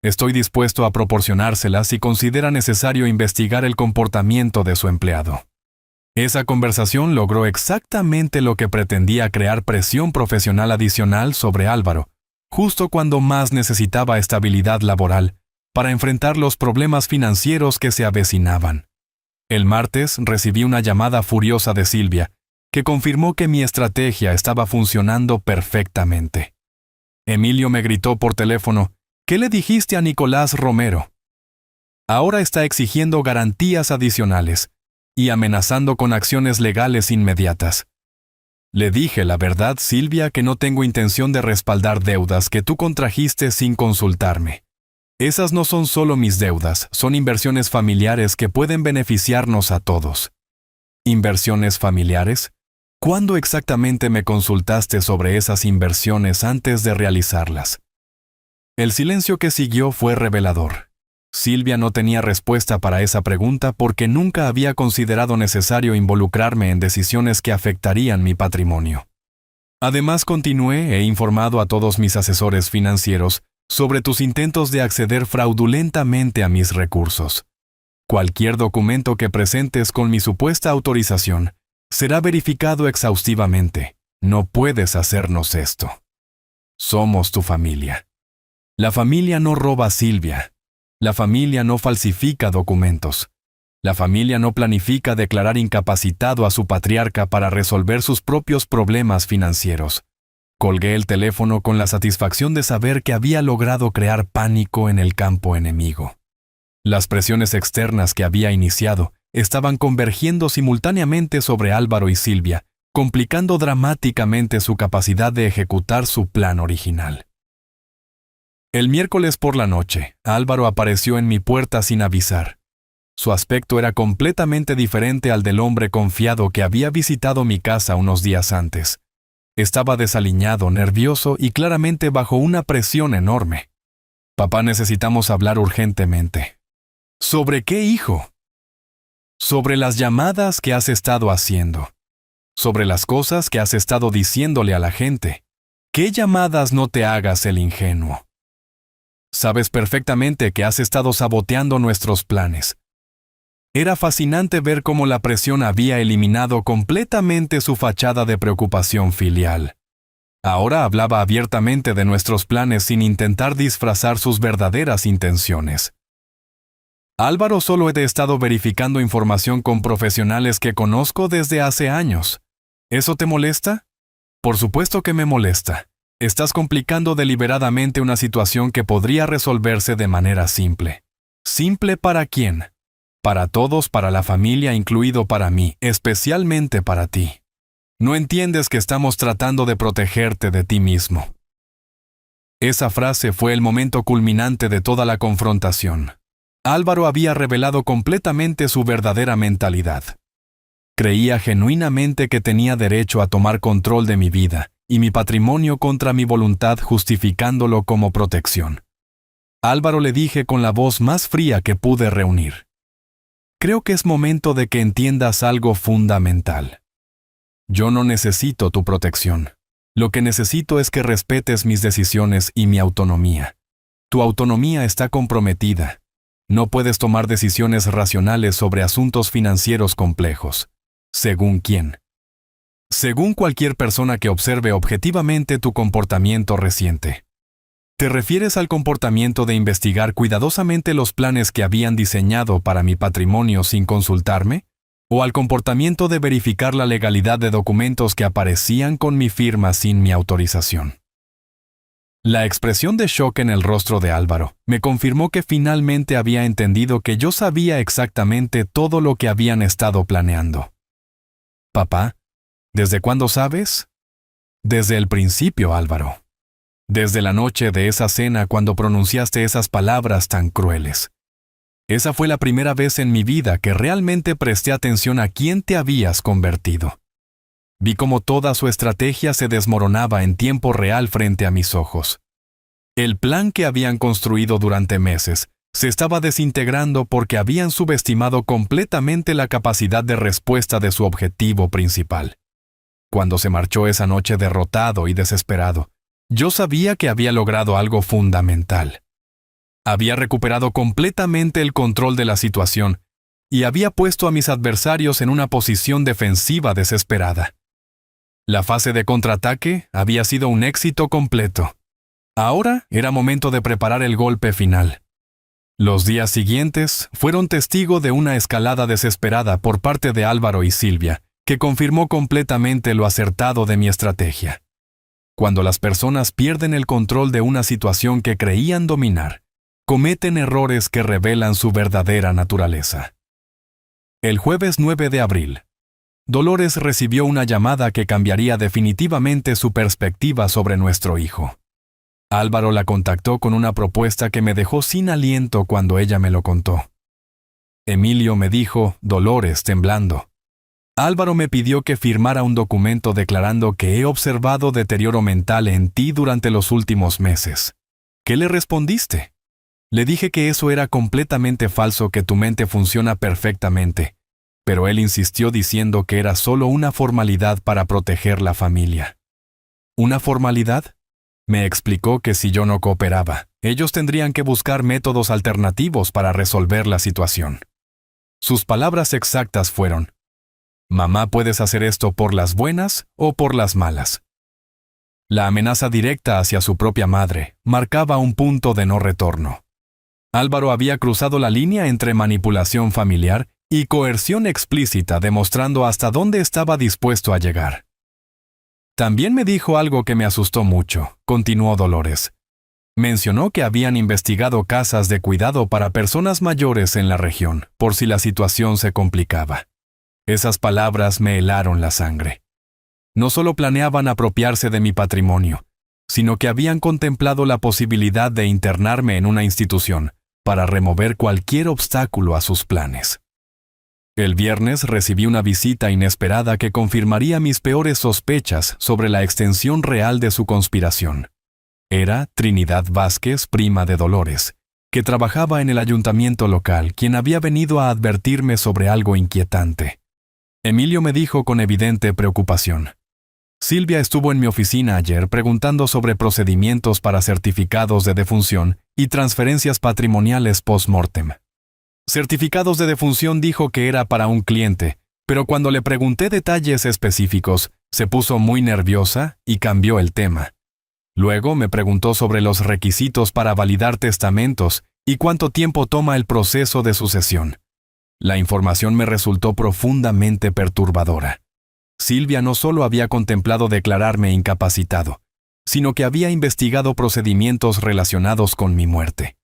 Estoy dispuesto a proporcionárselas si considera necesario investigar el comportamiento de su empleado. Esa conversación logró exactamente lo que pretendía: crear presión profesional adicional sobre Álvaro, justo cuando más necesitaba estabilidad laboral para enfrentar los problemas financieros que se avecinaban. El martes recibí una llamada furiosa de Silvia, que confirmó que mi estrategia estaba funcionando perfectamente. Emilio me gritó por teléfono: ¿qué le dijiste a Nicolás Romero? Ahora está exigiendo garantías adicionales y amenazando con acciones legales inmediatas. Le dije la verdad, Silvia, que no tengo intención de respaldar deudas que tú contrajiste sin consultarme. Esas no son solo mis deudas, son inversiones familiares que pueden beneficiarnos a todos. ¿Inversiones familiares? ¿Cuándo exactamente me consultaste sobre esas inversiones antes de realizarlas? El silencio que siguió fue revelador. Silvia no tenía respuesta para esa pregunta porque nunca había considerado necesario involucrarme en decisiones que afectarían mi patrimonio. Además, continué: he informado a todos mis asesores financieros sobre tus intentos de acceder fraudulentamente a mis recursos. Cualquier documento que presentes con mi supuesta autorización será verificado exhaustivamente. No puedes hacernos esto. Somos tu familia. La familia no roba a Silvia. La familia no falsifica documentos. La familia no planifica declarar incapacitado a su patriarca para resolver sus propios problemas financieros. Colgué el teléfono con la satisfacción de saber que había logrado crear pánico en el campo enemigo. Las presiones externas que había iniciado estaban convergiendo simultáneamente sobre Álvaro y Silvia, complicando dramáticamente su capacidad de ejecutar su plan original. El miércoles por la noche, Álvaro apareció en mi puerta sin avisar. Su aspecto era completamente diferente al del hombre confiado que había visitado mi casa unos días antes. Estaba desaliñado, nervioso y claramente bajo una presión enorme. Papá, necesitamos hablar urgentemente. ¿Sobre qué, hijo? Sobre las llamadas que has estado haciendo. sobre las cosas que has estado diciéndole a la gente. ¿Qué llamadas no te hagas el ingenuo? Sabes perfectamente que has estado saboteando nuestros planes. Era fascinante ver cómo la presión había eliminado completamente su fachada de preocupación filial. Ahora hablaba abiertamente de nuestros planes sin intentar disfrazar sus verdaderas intenciones. Álvaro, solo he estado verificando información con profesionales que conozco desde hace años. ¿Eso te molesta? Por supuesto que me molesta. Estás complicando deliberadamente una situación que podría resolverse de manera simple. ¿Simple para quién? Para todos, para la familia, incluido para mí, especialmente para ti. No entiendes que estamos tratando de protegerte de ti mismo. Esa frase fue el momento culminante de toda la confrontación. Álvaro había revelado completamente su verdadera mentalidad. Creía genuinamente que tenía derecho a tomar control de mi vida y mi patrimonio contra mi voluntad, justificándolo como protección. Álvaro, le dije con la voz más fría que pude reunir. Creo que es momento de que entiendas algo fundamental. Yo no necesito tu protección. Lo que necesito es que respetes mis decisiones y mi autonomía. Tu autonomía está comprometida. No puedes tomar decisiones racionales sobre asuntos financieros complejos. ¿Según quién? Según cualquier persona que observe objetivamente tu comportamiento reciente. ¿Te refieres al comportamiento de investigar cuidadosamente los planes que habían diseñado para mi patrimonio sin consultarme? ¿O al comportamiento de verificar la legalidad de documentos que aparecían con mi firma sin mi autorización? La expresión de shock en el rostro de Álvaro me confirmó que finalmente había entendido que yo sabía exactamente todo lo que habían estado planeando. Papá, ¿desde cuándo sabes? Desde el principio, Álvaro. Desde la noche de esa cena cuando pronunciaste esas palabras tan crueles. Esa fue la primera vez en mi vida que realmente presté atención a quién te habías convertido. Vi cómo toda su estrategia se desmoronaba en tiempo real frente a mis ojos. El plan que habían construido durante meses se estaba desintegrando porque habían subestimado completamente la capacidad de respuesta de su objetivo principal. Cuando se marchó esa noche derrotado y desesperado, yo sabía que había logrado algo fundamental. Había recuperado completamente el control de la situación y había puesto a mis adversarios en una posición defensiva desesperada. La fase de contraataque había sido un éxito completo. Ahora era momento de preparar el golpe final. Los días siguientes fueron testigo de una escalada desesperada por parte de Álvaro y Silvia, que confirmó completamente lo acertado de mi estrategia. Cuando las personas pierden el control de una situación que creían dominar, cometen errores que revelan su verdadera naturaleza. El jueves 9 de abril, Dolores recibió una llamada que cambiaría definitivamente su perspectiva sobre nuestro hijo. Álvaro la contactó con una propuesta que me dejó sin aliento cuando ella me lo contó. Emilio, me dijo, Dolores, temblando. Álvaro me pidió que firmara un documento declarando que he observado deterioro mental en ti durante los últimos meses. ¿Qué le respondiste? Le dije que eso era completamente falso, que tu mente funciona perfectamente, pero él insistió diciendo que era solo una formalidad para proteger la familia. ¿Una formalidad? Me explicó que si yo no cooperaba, ellos tendrían que buscar métodos alternativos para resolver la situación. Sus palabras exactas fueron: «Mamá, puedes hacer esto por las buenas o por las malas». La amenaza directa hacia su propia madre marcaba un punto de no retorno. Álvaro había cruzado la línea entre manipulación familiar y coerción explícita, demostrando hasta dónde estaba dispuesto a llegar. También me dijo algo que me asustó mucho, continuó Dolores. Mencionó que habían investigado casas de cuidado para personas mayores en la región, por si la situación se complicaba. Esas palabras me helaron la sangre. No solo planeaban apropiarse de mi patrimonio, sino que habían contemplado la posibilidad de internarme en una institución para remover cualquier obstáculo a sus planes. El viernes recibí una visita inesperada que confirmaría mis peores sospechas sobre la extensión real de su conspiración. Era Trinidad Vázquez, prima de Dolores, que trabajaba en el ayuntamiento local, quien había venido a advertirme sobre algo inquietante. Emilio me dijo con evidente preocupación. Silvia estuvo en mi oficina ayer preguntando sobre procedimientos para certificados de defunción y transferencias patrimoniales post-mortem. Certificados de defunción dijo que era para un cliente, pero cuando le pregunté detalles específicos, se puso muy nerviosa y cambió el tema. Luego me preguntó sobre los requisitos para validar testamentos y cuánto tiempo toma el proceso de sucesión. La información me resultó profundamente perturbadora. Silvia no solo había contemplado declararme incapacitado, sino que había investigado procedimientos relacionados con mi muerte.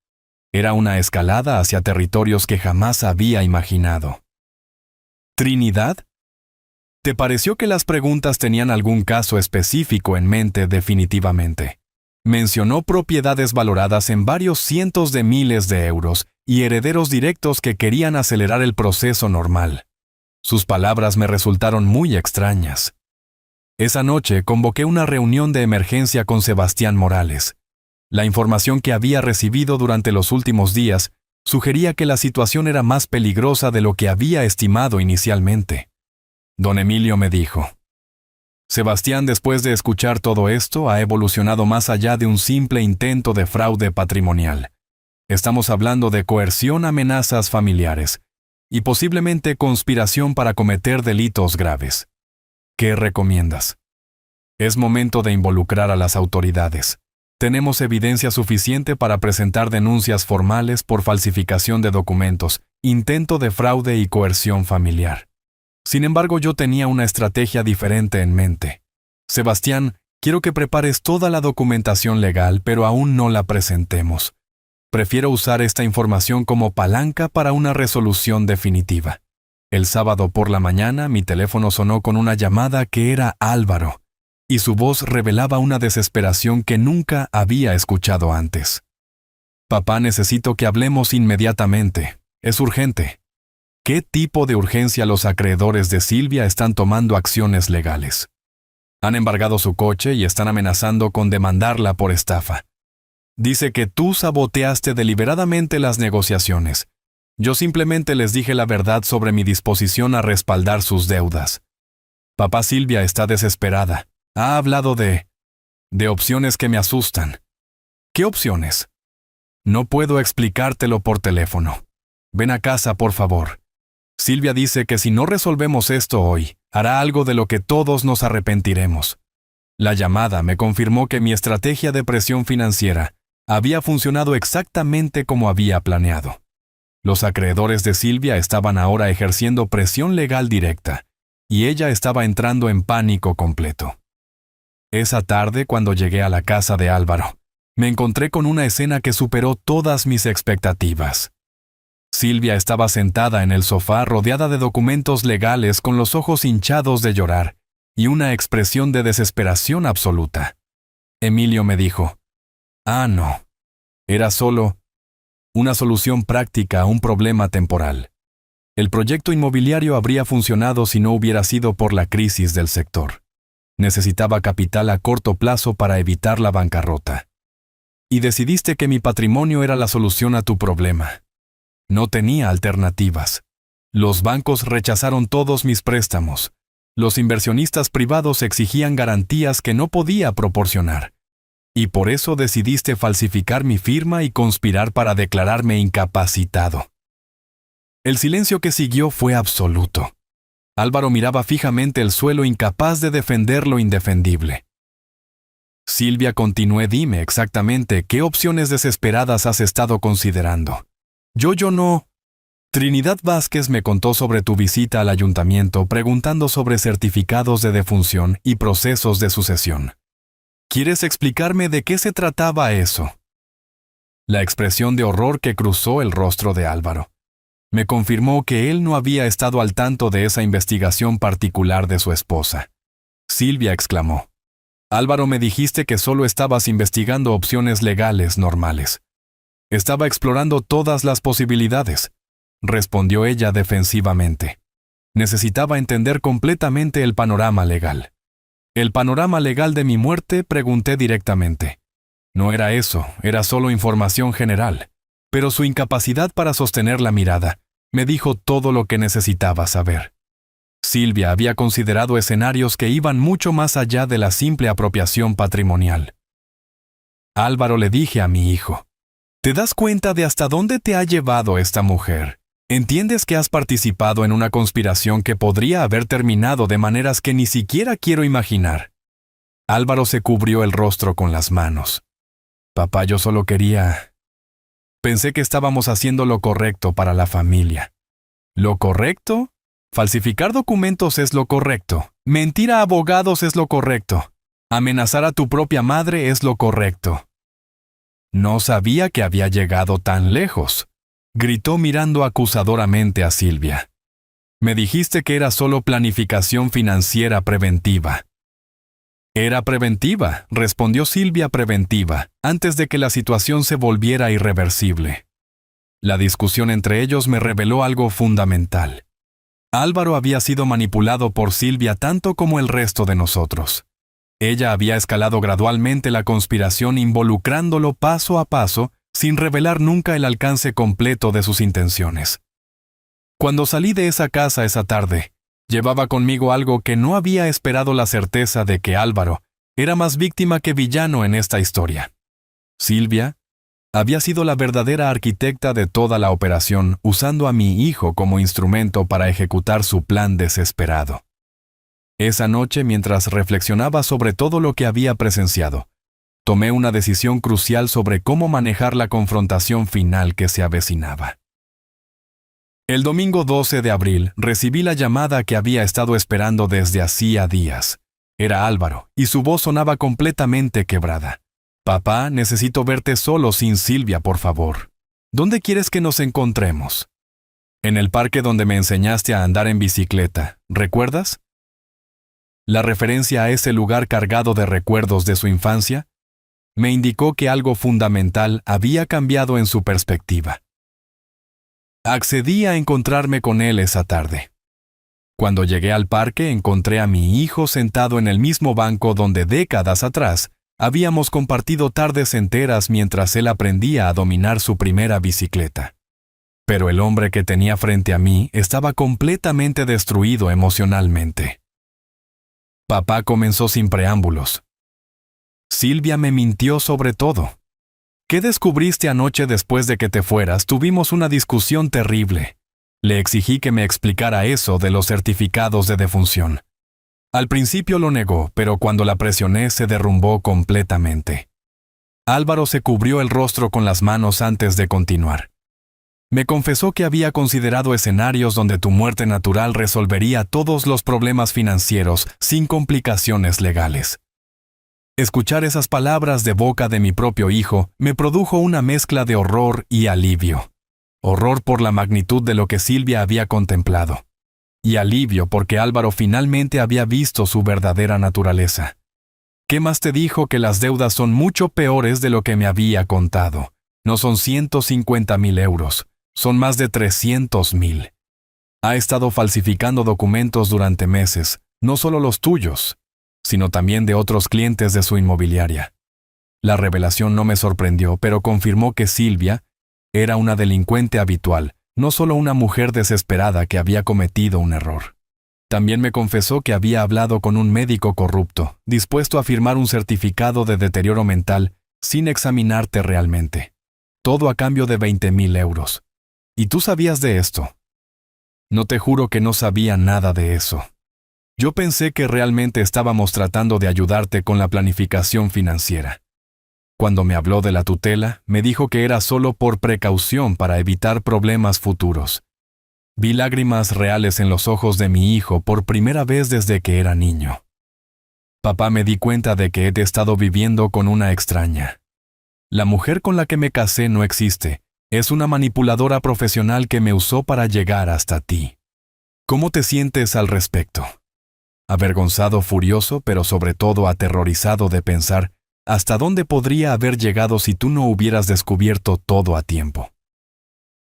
Era una escalada hacia territorios que jamás había imaginado. ¿Trinidad? ¿Te pareció que las preguntas tenían algún caso específico en mente definitivamente? Mencionó propiedades valoradas en varios cientos de miles de euros y herederos directos que querían acelerar el proceso normal. Sus palabras me resultaron muy extrañas. Esa noche convoqué una reunión de emergencia con Sebastián Morales. La información que había recibido durante los últimos días sugería que la situación era más peligrosa de lo que había estimado inicialmente. Don Emilio me dijo: Sebastián, después de escuchar todo esto, ha evolucionado más allá de un simple intento de fraude patrimonial. Estamos hablando de coerción, amenazas familiares y posiblemente conspiración para cometer delitos graves. ¿Qué recomiendas? Es momento de involucrar a las autoridades. Tenemos evidencia suficiente para presentar denuncias formales por falsificación de documentos, intento de fraude y coerción familiar. Sin embargo, yo tenía una estrategia diferente en mente. Sebastián, quiero que prepares toda la documentación legal, pero aún no la presentemos. Prefiero usar esta información como palanca para una resolución definitiva. El sábado por la mañana mi teléfono sonó con una llamada que era Álvaro, y su voz revelaba una desesperación que nunca había escuchado antes. Papá, necesito que hablemos inmediatamente. Es urgente. ¿Qué tipo de urgencia? Los acreedores de Silvia están tomando acciones legales. Han embargado su coche y están amenazando con demandarla por estafa. Dice que tú saboteaste deliberadamente las negociaciones. Yo simplemente les dije la verdad sobre mi disposición a respaldar sus deudas. Papá, Silvia está desesperada. Ha hablado de opciones que me asustan. ¿Qué opciones? No puedo explicártelo por teléfono. Ven a casa, por favor. Silvia dice que si no resolvemos esto hoy, hará algo de lo que todos nos arrepentiremos. La llamada me confirmó que mi estrategia de presión financiera había funcionado exactamente como había planeado. Los acreedores de Silvia estaban ahora ejerciendo presión legal directa, y ella estaba entrando en pánico completo. Esa tarde, cuando llegué a la casa de Álvaro, me encontré con una escena que superó todas mis expectativas. Silvia estaba sentada en el sofá rodeada de documentos legales con los ojos hinchados de llorar y una expresión de desesperación absoluta. Emilio me dijo: no. Era solo una solución práctica a un problema temporal. El proyecto inmobiliario habría funcionado si no hubiera sido por la crisis del sector. Necesitaba capital a corto plazo para evitar la bancarrota. Y decidiste que mi patrimonio era la solución a tu problema. No tenía alternativas. Los bancos rechazaron todos mis préstamos. Los inversionistas privados exigían garantías que no podía proporcionar. Y por eso decidiste falsificar mi firma y conspirar para declararme incapacitado. El silencio que siguió fue absoluto. Álvaro miraba fijamente el suelo, incapaz de defender lo indefendible. Silvia, continué, dime exactamente qué opciones desesperadas has estado considerando. Yo no. Trinidad Vázquez me contó sobre tu visita al ayuntamiento preguntando sobre certificados de defunción y procesos de sucesión. ¿Quieres explicarme de qué se trataba eso? La expresión de horror que cruzó el rostro de Álvaro me confirmó que él no había estado al tanto de esa investigación particular de su esposa. Silvia exclamó: Álvaro, me dijiste que solo estabas investigando opciones legales normales. Estaba explorando todas las posibilidades, respondió ella defensivamente. Necesitaba entender completamente el panorama legal. ¿El panorama legal de mi muerte?, pregunté directamente. No era eso, era solo información general, pero su incapacidad para sostener la mirada me dijo todo lo que necesitaba saber. Silvia había considerado escenarios que iban mucho más allá de la simple apropiación patrimonial. Álvaro, le dije a mi hijo, ¿te das cuenta de hasta dónde te ha llevado esta mujer? ¿Entiendes que has participado en una conspiración que podría haber terminado de maneras que ni siquiera quiero imaginar? Álvaro se cubrió el rostro con las manos. Papá, yo solo quería... Pensé que estábamos haciendo lo correcto para la familia. ¿Lo correcto? Falsificar documentos es lo correcto. Mentir a abogados es lo correcto. Amenazar a tu propia madre es lo correcto. No sabía que había llegado tan lejos, gritó mirando acusadoramente a Silvia. Me dijiste que era solo planificación financiera preventiva. Era preventiva, respondió Silvia, preventiva, antes de que la situación se volviera irreversible. La discusión entre ellos me reveló algo fundamental. Álvaro había sido manipulado por Silvia tanto como el resto de nosotros. Ella había escalado gradualmente la conspiración involucrándolo paso a paso, sin revelar nunca el alcance completo de sus intenciones. Cuando salí de esa casa esa tarde, llevaba conmigo algo que no había esperado, la certeza de que Álvaro era más víctima que villano en esta historia. Silvia había sido la verdadera arquitecta de toda la operación, usando a mi hijo como instrumento para ejecutar su plan desesperado. Esa noche, mientras reflexionaba sobre todo lo que había presenciado, tomé una decisión crucial sobre cómo manejar la confrontación final que se avecinaba. El domingo 12 de abril recibí la llamada que había estado esperando desde hacía días. Era Álvaro, y su voz sonaba completamente quebrada. Papá, necesito verte solo sin Silvia, por favor. ¿Dónde quieres que nos encontremos? En el parque donde me enseñaste a andar en bicicleta, ¿recuerdas? La referencia a ese lugar cargado de recuerdos de su infancia me indicó que algo fundamental había cambiado en su perspectiva. Accedí a encontrarme con él esa tarde. Cuando llegué al parque, encontré a mi hijo sentado en el mismo banco donde décadas atrás habíamos compartido tardes enteras mientras él aprendía a dominar su primera bicicleta. Pero el hombre que tenía frente a mí estaba completamente destruido emocionalmente. Papá comenzó sin preámbulos. Silvia me mintió sobre todo. ¿Qué descubriste anoche después de que te fueras? Tuvimos una discusión terrible. Le exigí que me explicara eso de los certificados de defunción. Al principio lo negó, pero cuando la presioné se derrumbó completamente. Álvaro se cubrió el rostro con las manos antes de continuar. Me confesó que había considerado escenarios donde tu muerte natural resolvería todos los problemas financieros sin complicaciones legales. Escuchar esas palabras de boca de mi propio hijo me produjo una mezcla de horror y alivio. Horror por la magnitud de lo que Silvia había contemplado. Y alivio porque Álvaro finalmente había visto su verdadera naturaleza. ¿Qué más te dijo? Que las deudas son mucho peores de lo que me había contado. No son 150.000 euros, son más de 300.000. Ha estado falsificando documentos durante meses, no solo los tuyos, sino también de otros clientes de su inmobiliaria. La revelación no me sorprendió, pero confirmó que Silvia era una delincuente habitual, no solo una mujer desesperada que había cometido un error. También me confesó que había hablado con un médico corrupto, dispuesto a firmar un certificado de deterioro mental sin examinarte realmente. Todo a cambio de 20.000 euros. ¿Y tú sabías de esto? No, te juro que no sabía nada de eso. Yo pensé que realmente estábamos tratando de ayudarte con la planificación financiera. Cuando me habló de la tutela, me dijo que era solo por precaución para evitar problemas futuros. Vi lágrimas reales en los ojos de mi hijo por primera vez desde que era niño. Papá, me di cuenta de que he estado viviendo con una extraña. La mujer con la que me casé no existe. Es una manipuladora profesional que me usó para llegar hasta ti. ¿Cómo te sientes al respecto? Avergonzado, furioso, pero sobre todo aterrorizado de pensar hasta dónde podría haber llegado si tú no hubieras descubierto todo a tiempo.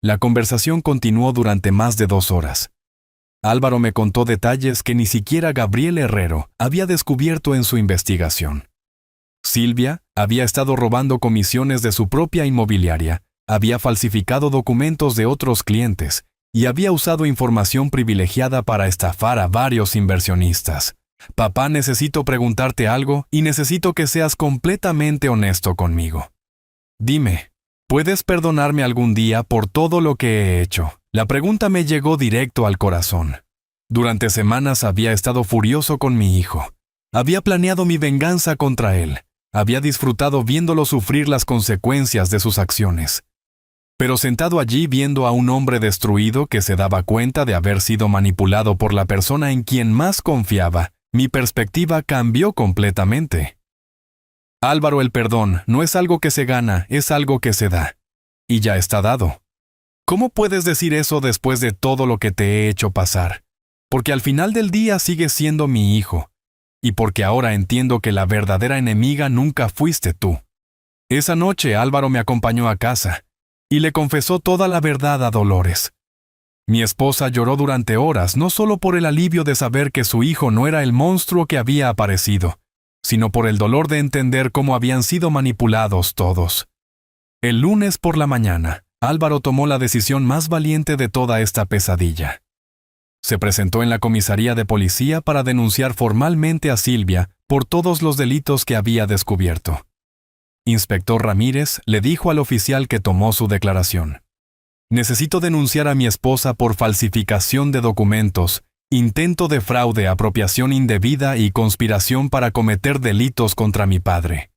La conversación continuó durante más de 2 horas. Álvaro me contó detalles que ni siquiera Gabriel Herrero había descubierto en su investigación. Silvia había estado robando comisiones de su propia inmobiliaria, había falsificado documentos de otros clientes y había usado información privilegiada para estafar a varios inversionistas. Papá, necesito preguntarte algo y necesito que seas completamente honesto conmigo. Dime, ¿puedes perdonarme algún día por todo lo que he hecho? La pregunta me llegó directo al corazón. Durante semanas había estado furioso con mi hijo. Había planeado mi venganza contra él. Había disfrutado viéndolo sufrir las consecuencias de sus acciones. Pero sentado allí viendo a un hombre destruido que se daba cuenta de haber sido manipulado por la persona en quien más confiaba, mi perspectiva cambió completamente. Álvaro, el perdón no es algo que se gana, es algo que se da. Y ya está dado. ¿Cómo puedes decir eso después de todo lo que te he hecho pasar? Porque al final del día sigues siendo mi hijo. Y porque ahora entiendo que la verdadera enemiga nunca fuiste tú. Esa noche Álvaro me acompañó a casa y le confesó toda la verdad a Dolores. Mi esposa lloró durante horas, no solo por el alivio de saber que su hijo no era el monstruo que había aparecido, sino por el dolor de entender cómo habían sido manipulados todos. El lunes por la mañana, Álvaro tomó la decisión más valiente de toda esta pesadilla. Se presentó en la comisaría de policía para denunciar formalmente a Silvia por todos los delitos que había descubierto. Inspector Ramírez le dijo al oficial que tomó su declaración: necesito denunciar a mi esposa por falsificación de documentos, intento de fraude, apropiación indebida y conspiración para cometer delitos contra mi padre.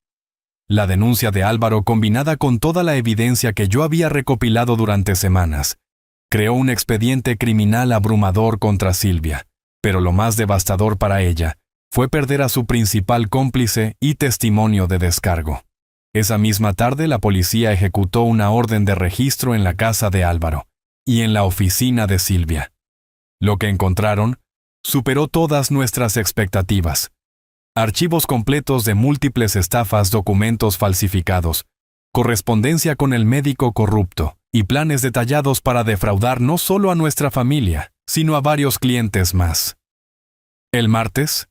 La denuncia de Álvaro, combinada con toda la evidencia que yo había recopilado durante semanas, creó un expediente criminal abrumador contra Silvia, pero lo más devastador para ella fue perder a su principal cómplice y testimonio de descargo. Esa misma tarde la policía ejecutó una orden de registro en la casa de Álvaro y en la oficina de Silvia. Lo que encontraron superó todas nuestras expectativas. Archivos completos de múltiples estafas, documentos falsificados, correspondencia con el médico corrupto y planes detallados para defraudar no solo a nuestra familia, sino a varios clientes más. El martes,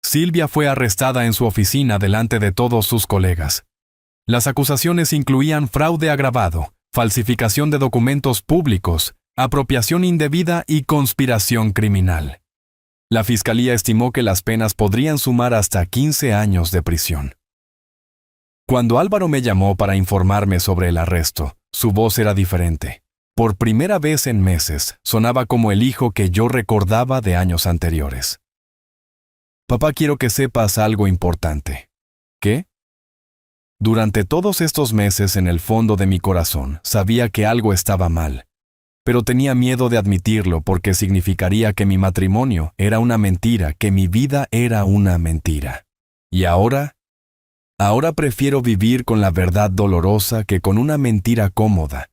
Silvia fue arrestada en su oficina delante de todos sus colegas. Las acusaciones incluían fraude agravado, falsificación de documentos públicos, apropiación indebida y conspiración criminal. La fiscalía estimó que las penas podrían sumar hasta 15 años de prisión. Cuando Álvaro me llamó para informarme sobre el arresto, su voz era diferente. Por primera vez en meses, sonaba como el hijo que yo recordaba de años anteriores. Papá, quiero que sepas algo importante. ¿Qué? Durante todos estos meses, en el fondo de mi corazón, sabía que algo estaba mal, pero tenía miedo de admitirlo porque significaría que mi matrimonio era una mentira, que mi vida era una mentira. Y ahora prefiero vivir con la verdad dolorosa que con una mentira cómoda.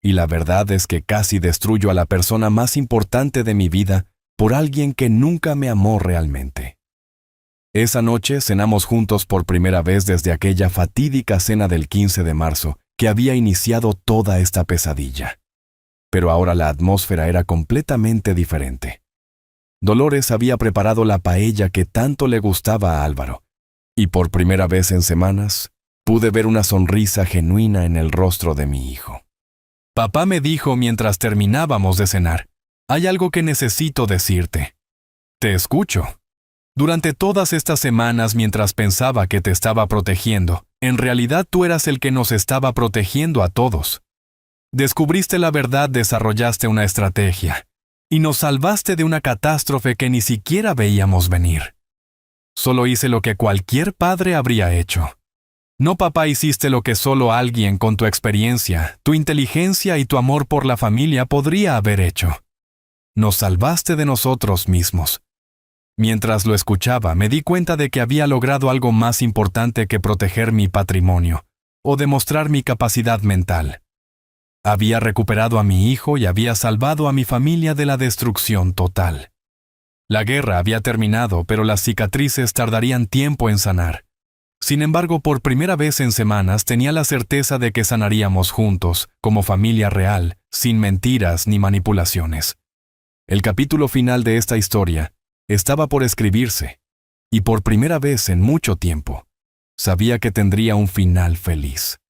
Y la verdad es que casi destruyo a la persona más importante de mi vida por alguien que nunca me amó realmente. Esa noche cenamos juntos por primera vez desde aquella fatídica cena del 15 de marzo que había iniciado toda esta pesadilla. Pero ahora la atmósfera era completamente diferente. Dolores había preparado la paella que tanto le gustaba a Álvaro, y por primera vez en semanas pude ver una sonrisa genuina en el rostro de mi hijo. Papá me dijo mientras terminábamos de cenar: hay algo que necesito decirte. Te escucho. Durante todas estas semanas, mientras pensaba que te estaba protegiendo, en realidad tú eras el que nos estaba protegiendo a todos. Descubriste la verdad, desarrollaste una estrategia, y nos salvaste de una catástrofe que ni siquiera veíamos venir. Solo hice lo que cualquier padre habría hecho. No, papá, hiciste lo que solo alguien con tu experiencia, tu inteligencia y tu amor por la familia podría haber hecho. Nos salvaste de nosotros mismos. Mientras lo escuchaba, me di cuenta de que había logrado algo más importante que proteger mi patrimonio o demostrar mi capacidad mental. Había recuperado a mi hijo y había salvado a mi familia de la destrucción total. La guerra había terminado, pero las cicatrices tardarían tiempo en sanar. Sin embargo, por primera vez en semanas tenía la certeza de que sanaríamos juntos, como familia real, sin mentiras ni manipulaciones. El capítulo final de esta historia estaba por escribirse, y por primera vez en mucho tiempo, sabía que tendría un final feliz.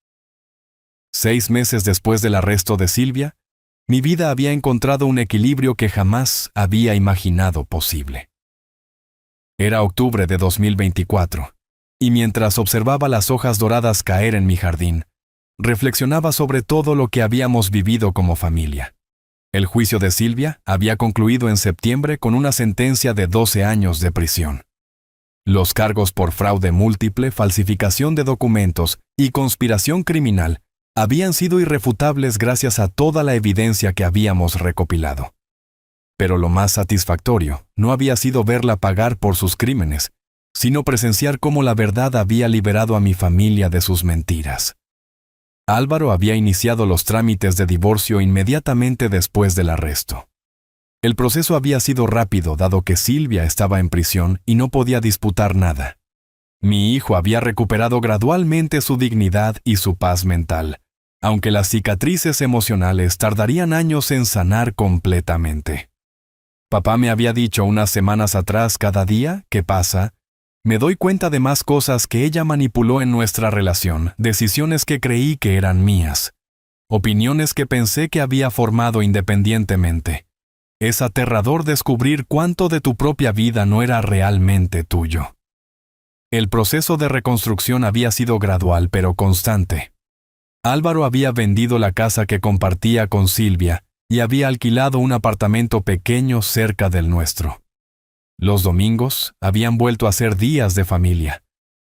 6 meses después del arresto de Silvia, Mi vida había encontrado un equilibrio que jamás había imaginado posible. Era octubre de 2024, y mientras observaba las hojas doradas caer en mi jardín, reflexionaba sobre todo lo que habíamos vivido como familia. El juicio de Silvia había concluido en septiembre con una sentencia de 12 años de prisión. Los cargos por fraude múltiple, falsificación de documentos y conspiración criminal habían sido irrefutables gracias a toda la evidencia que habíamos recopilado. Pero lo más satisfactorio no había sido verla pagar por sus crímenes, sino presenciar cómo la verdad había liberado a mi familia de sus mentiras. Álvaro había iniciado los trámites de divorcio inmediatamente después del arresto. El proceso había sido rápido dado que Silvia estaba en prisión y no podía disputar nada. Mi hijo había recuperado gradualmente su dignidad y su paz mental, aunque las cicatrices emocionales tardarían años en sanar completamente. Papá me había dicho unas semanas atrás: cada día que pasa, me doy cuenta de más cosas que ella manipuló en nuestra relación, decisiones que creí que eran mías, opiniones que pensé que había formado independientemente. Es aterrador descubrir cuánto de tu propia vida no era realmente tuyo. El proceso de reconstrucción había sido gradual pero constante. Álvaro había vendido la casa que compartía con Silvia y había alquilado un apartamento pequeño cerca del nuestro. Los domingos habían vuelto a ser días de familia,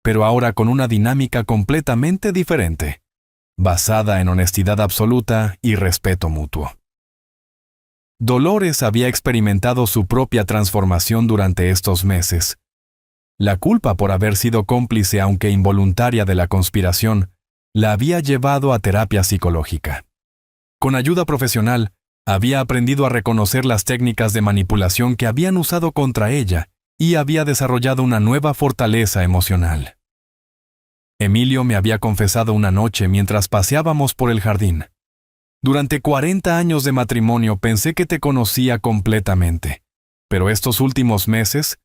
pero ahora con una dinámica completamente diferente, basada en honestidad absoluta y respeto mutuo. Dolores había experimentado su propia transformación durante estos meses. La culpa por haber sido cómplice, aunque involuntaria, de la conspiración, la había llevado a terapia psicológica. Con ayuda profesional, había aprendido a reconocer las técnicas de manipulación que habían usado contra ella y había desarrollado una nueva fortaleza emocional. Emilio me había confesado una noche mientras paseábamos por el jardín: durante 40 años de matrimonio pensé que te conocía completamente, pero estos últimos meses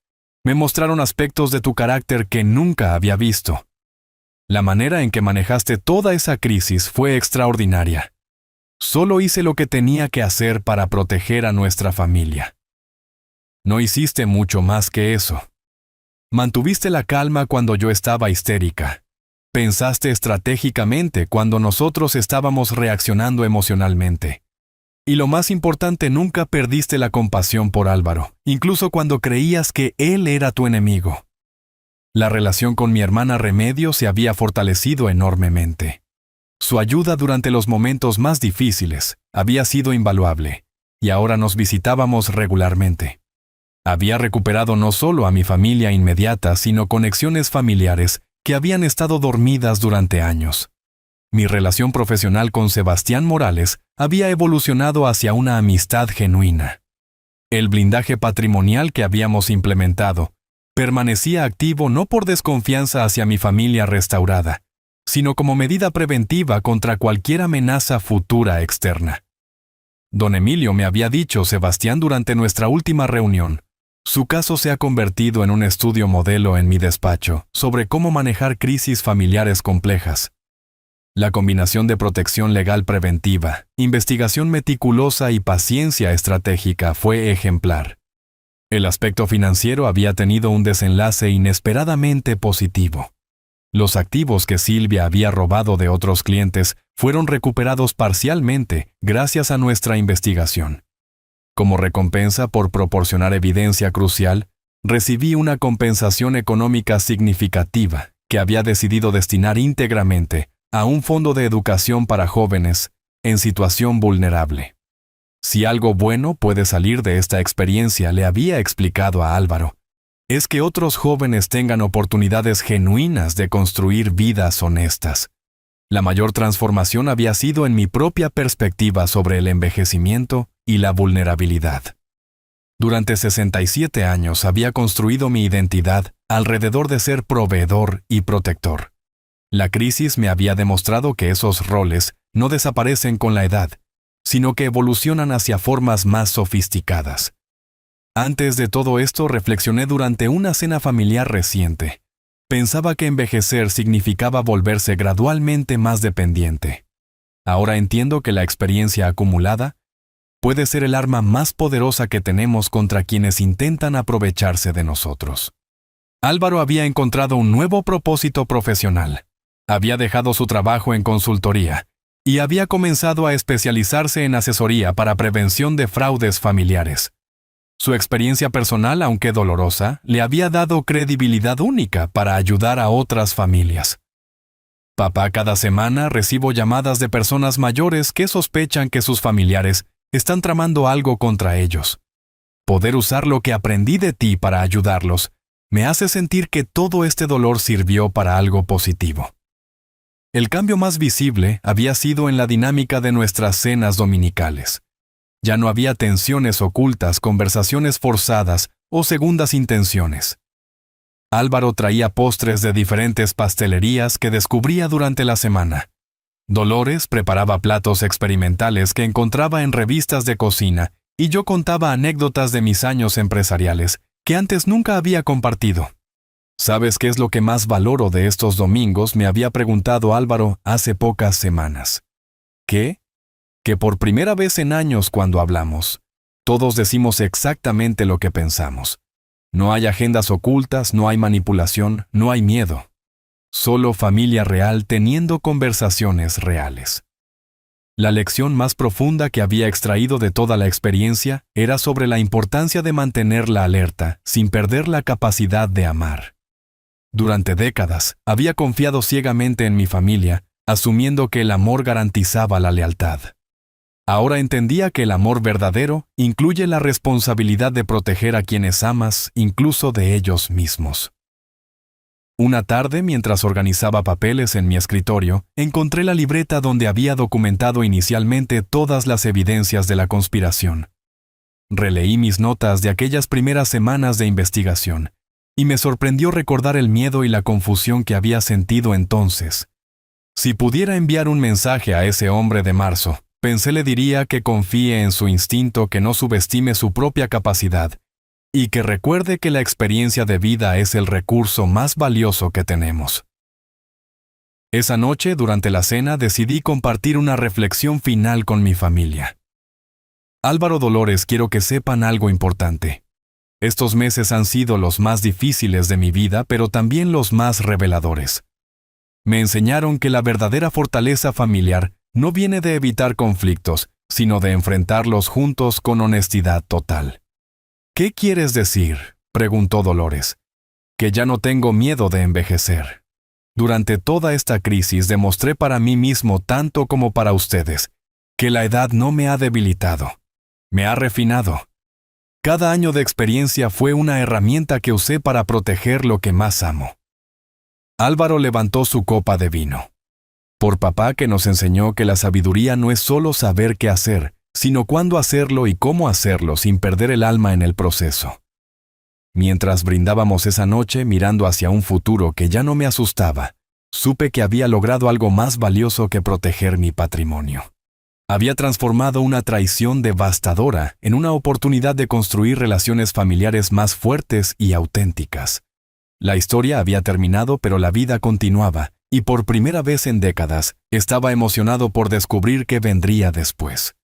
me mostraron aspectos de tu carácter que nunca había visto. La manera en que manejaste toda esa crisis fue extraordinaria. Solo hice lo que tenía que hacer para proteger a nuestra familia. No hiciste mucho más que eso. Mantuviste la calma cuando yo estaba histérica. Pensaste estratégicamente cuando nosotros estábamos reaccionando emocionalmente. Y lo más importante, nunca perdiste la compasión por Álvaro, incluso cuando creías que él era tu enemigo. La relación con mi hermana Remedio se había fortalecido enormemente. Su ayuda durante los momentos más difíciles había sido invaluable, y ahora nos visitábamos regularmente. Había recuperado no solo a mi familia inmediata, sino conexiones familiares que habían estado dormidas durante años. Mi relación profesional con Sebastián Morales había evolucionado hacia una amistad genuina. El blindaje patrimonial que habíamos implementado permanecía activo no por desconfianza hacia mi familia restaurada, sino como medida preventiva contra cualquier amenaza futura externa. Don Emilio me había dicho: Sebastián, durante nuestra última reunión, su caso se ha convertido en un estudio modelo en mi despacho sobre cómo manejar crisis familiares complejas. La combinación de protección legal preventiva, investigación meticulosa y paciencia estratégica fue ejemplar. El aspecto financiero había tenido un desenlace inesperadamente positivo. Los activos que Silvia había robado de otros clientes fueron recuperados parcialmente gracias a nuestra investigación. Como recompensa por proporcionar evidencia crucial, recibí una compensación económica significativa que había decidido destinar íntegramente a un fondo de educación para jóvenes en situación vulnerable. Si algo bueno puede salir de esta experiencia, le había explicado a Álvaro, es que otros jóvenes tengan oportunidades genuinas de construir vidas honestas. La mayor transformación había sido en mi propia perspectiva sobre el envejecimiento y la vulnerabilidad. Durante 67 años había construido mi identidad alrededor de ser proveedor y protector. La crisis me había demostrado que esos roles no desaparecen con la edad, sino que evolucionan hacia formas más sofisticadas. Antes de todo esto, reflexioné durante una cena familiar reciente. Pensaba que envejecer significaba volverse gradualmente más dependiente. Ahora entiendo que la experiencia acumulada puede ser el arma más poderosa que tenemos contra quienes intentan aprovecharse de nosotros. Álvaro había encontrado un nuevo propósito profesional. Había dejado su trabajo en consultoría y había comenzado a especializarse en asesoría para prevención de fraudes familiares. Su experiencia personal, aunque dolorosa, le había dado credibilidad única para ayudar a otras familias. Papá, cada semana recibo llamadas de personas mayores que sospechan que sus familiares están tramando algo contra ellos. Poder usar lo que aprendí de ti para ayudarlos me hace sentir que todo este dolor sirvió para algo positivo. El cambio más visible había sido en la dinámica de nuestras cenas dominicales. Ya no había tensiones ocultas, conversaciones forzadas o segundas intenciones. Álvaro traía postres de diferentes pastelerías que descubría durante la semana. Dolores preparaba platos experimentales que encontraba en revistas de cocina y yo contaba anécdotas de mis años empresariales que antes nunca había compartido. ¿Sabes qué es lo que más valoro de estos domingos?, me había preguntado Álvaro hace pocas semanas. ¿Qué? Que por primera vez en años cuando hablamos, todos decimos exactamente lo que pensamos. No hay agendas ocultas, no hay manipulación, no hay miedo. Solo familia real teniendo conversaciones reales. La lección más profunda que había extraído de toda la experiencia era sobre la importancia de mantener la alerta sin perder la capacidad de amar. Durante décadas había confiado ciegamente en mi familia, asumiendo que el amor garantizaba la lealtad. Ahora entendía que el amor verdadero incluye la responsabilidad de proteger a quienes amas, incluso de ellos mismos. Una tarde, mientras organizaba papeles en mi escritorio, encontré la libreta donde había documentado inicialmente todas las evidencias de la conspiración. Releí mis notas de aquellas primeras semanas de investigación, y me sorprendió recordar el miedo y la confusión que había sentido entonces. Si pudiera enviar un mensaje a ese hombre de marzo, pensé le diría que confíe en su instinto, que no subestime su propia capacidad, y que recuerde que la experiencia de vida es el recurso más valioso que tenemos. Esa noche, durante la cena, decidí compartir una reflexión final con mi familia. Álvaro, Dolores, quiero que sepan algo importante. Estos meses han sido los más difíciles de mi vida, pero también los más reveladores. Me enseñaron que la verdadera fortaleza familiar no viene de evitar conflictos, sino de enfrentarlos juntos con honestidad total. ¿Qué quieres decir?, preguntó Dolores. Que ya no tengo miedo de envejecer. Durante toda esta crisis demostré para mí mismo, tanto como para ustedes, que la edad no me ha debilitado. Me ha refinado. Cada año de experiencia fue una herramienta que usé para proteger lo que más amo. Álvaro levantó su copa de vino. Por papá, que nos enseñó que la sabiduría no es solo saber qué hacer, sino cuándo hacerlo y cómo hacerlo sin perder el alma en el proceso. Mientras brindábamos esa noche mirando hacia un futuro que ya no me asustaba, supe que había logrado algo más valioso que proteger mi patrimonio. Había transformado una traición devastadora en una oportunidad de construir relaciones familiares más fuertes y auténticas. La historia había terminado, pero la vida continuaba, y por primera vez en décadas estaba emocionado por descubrir qué vendría después.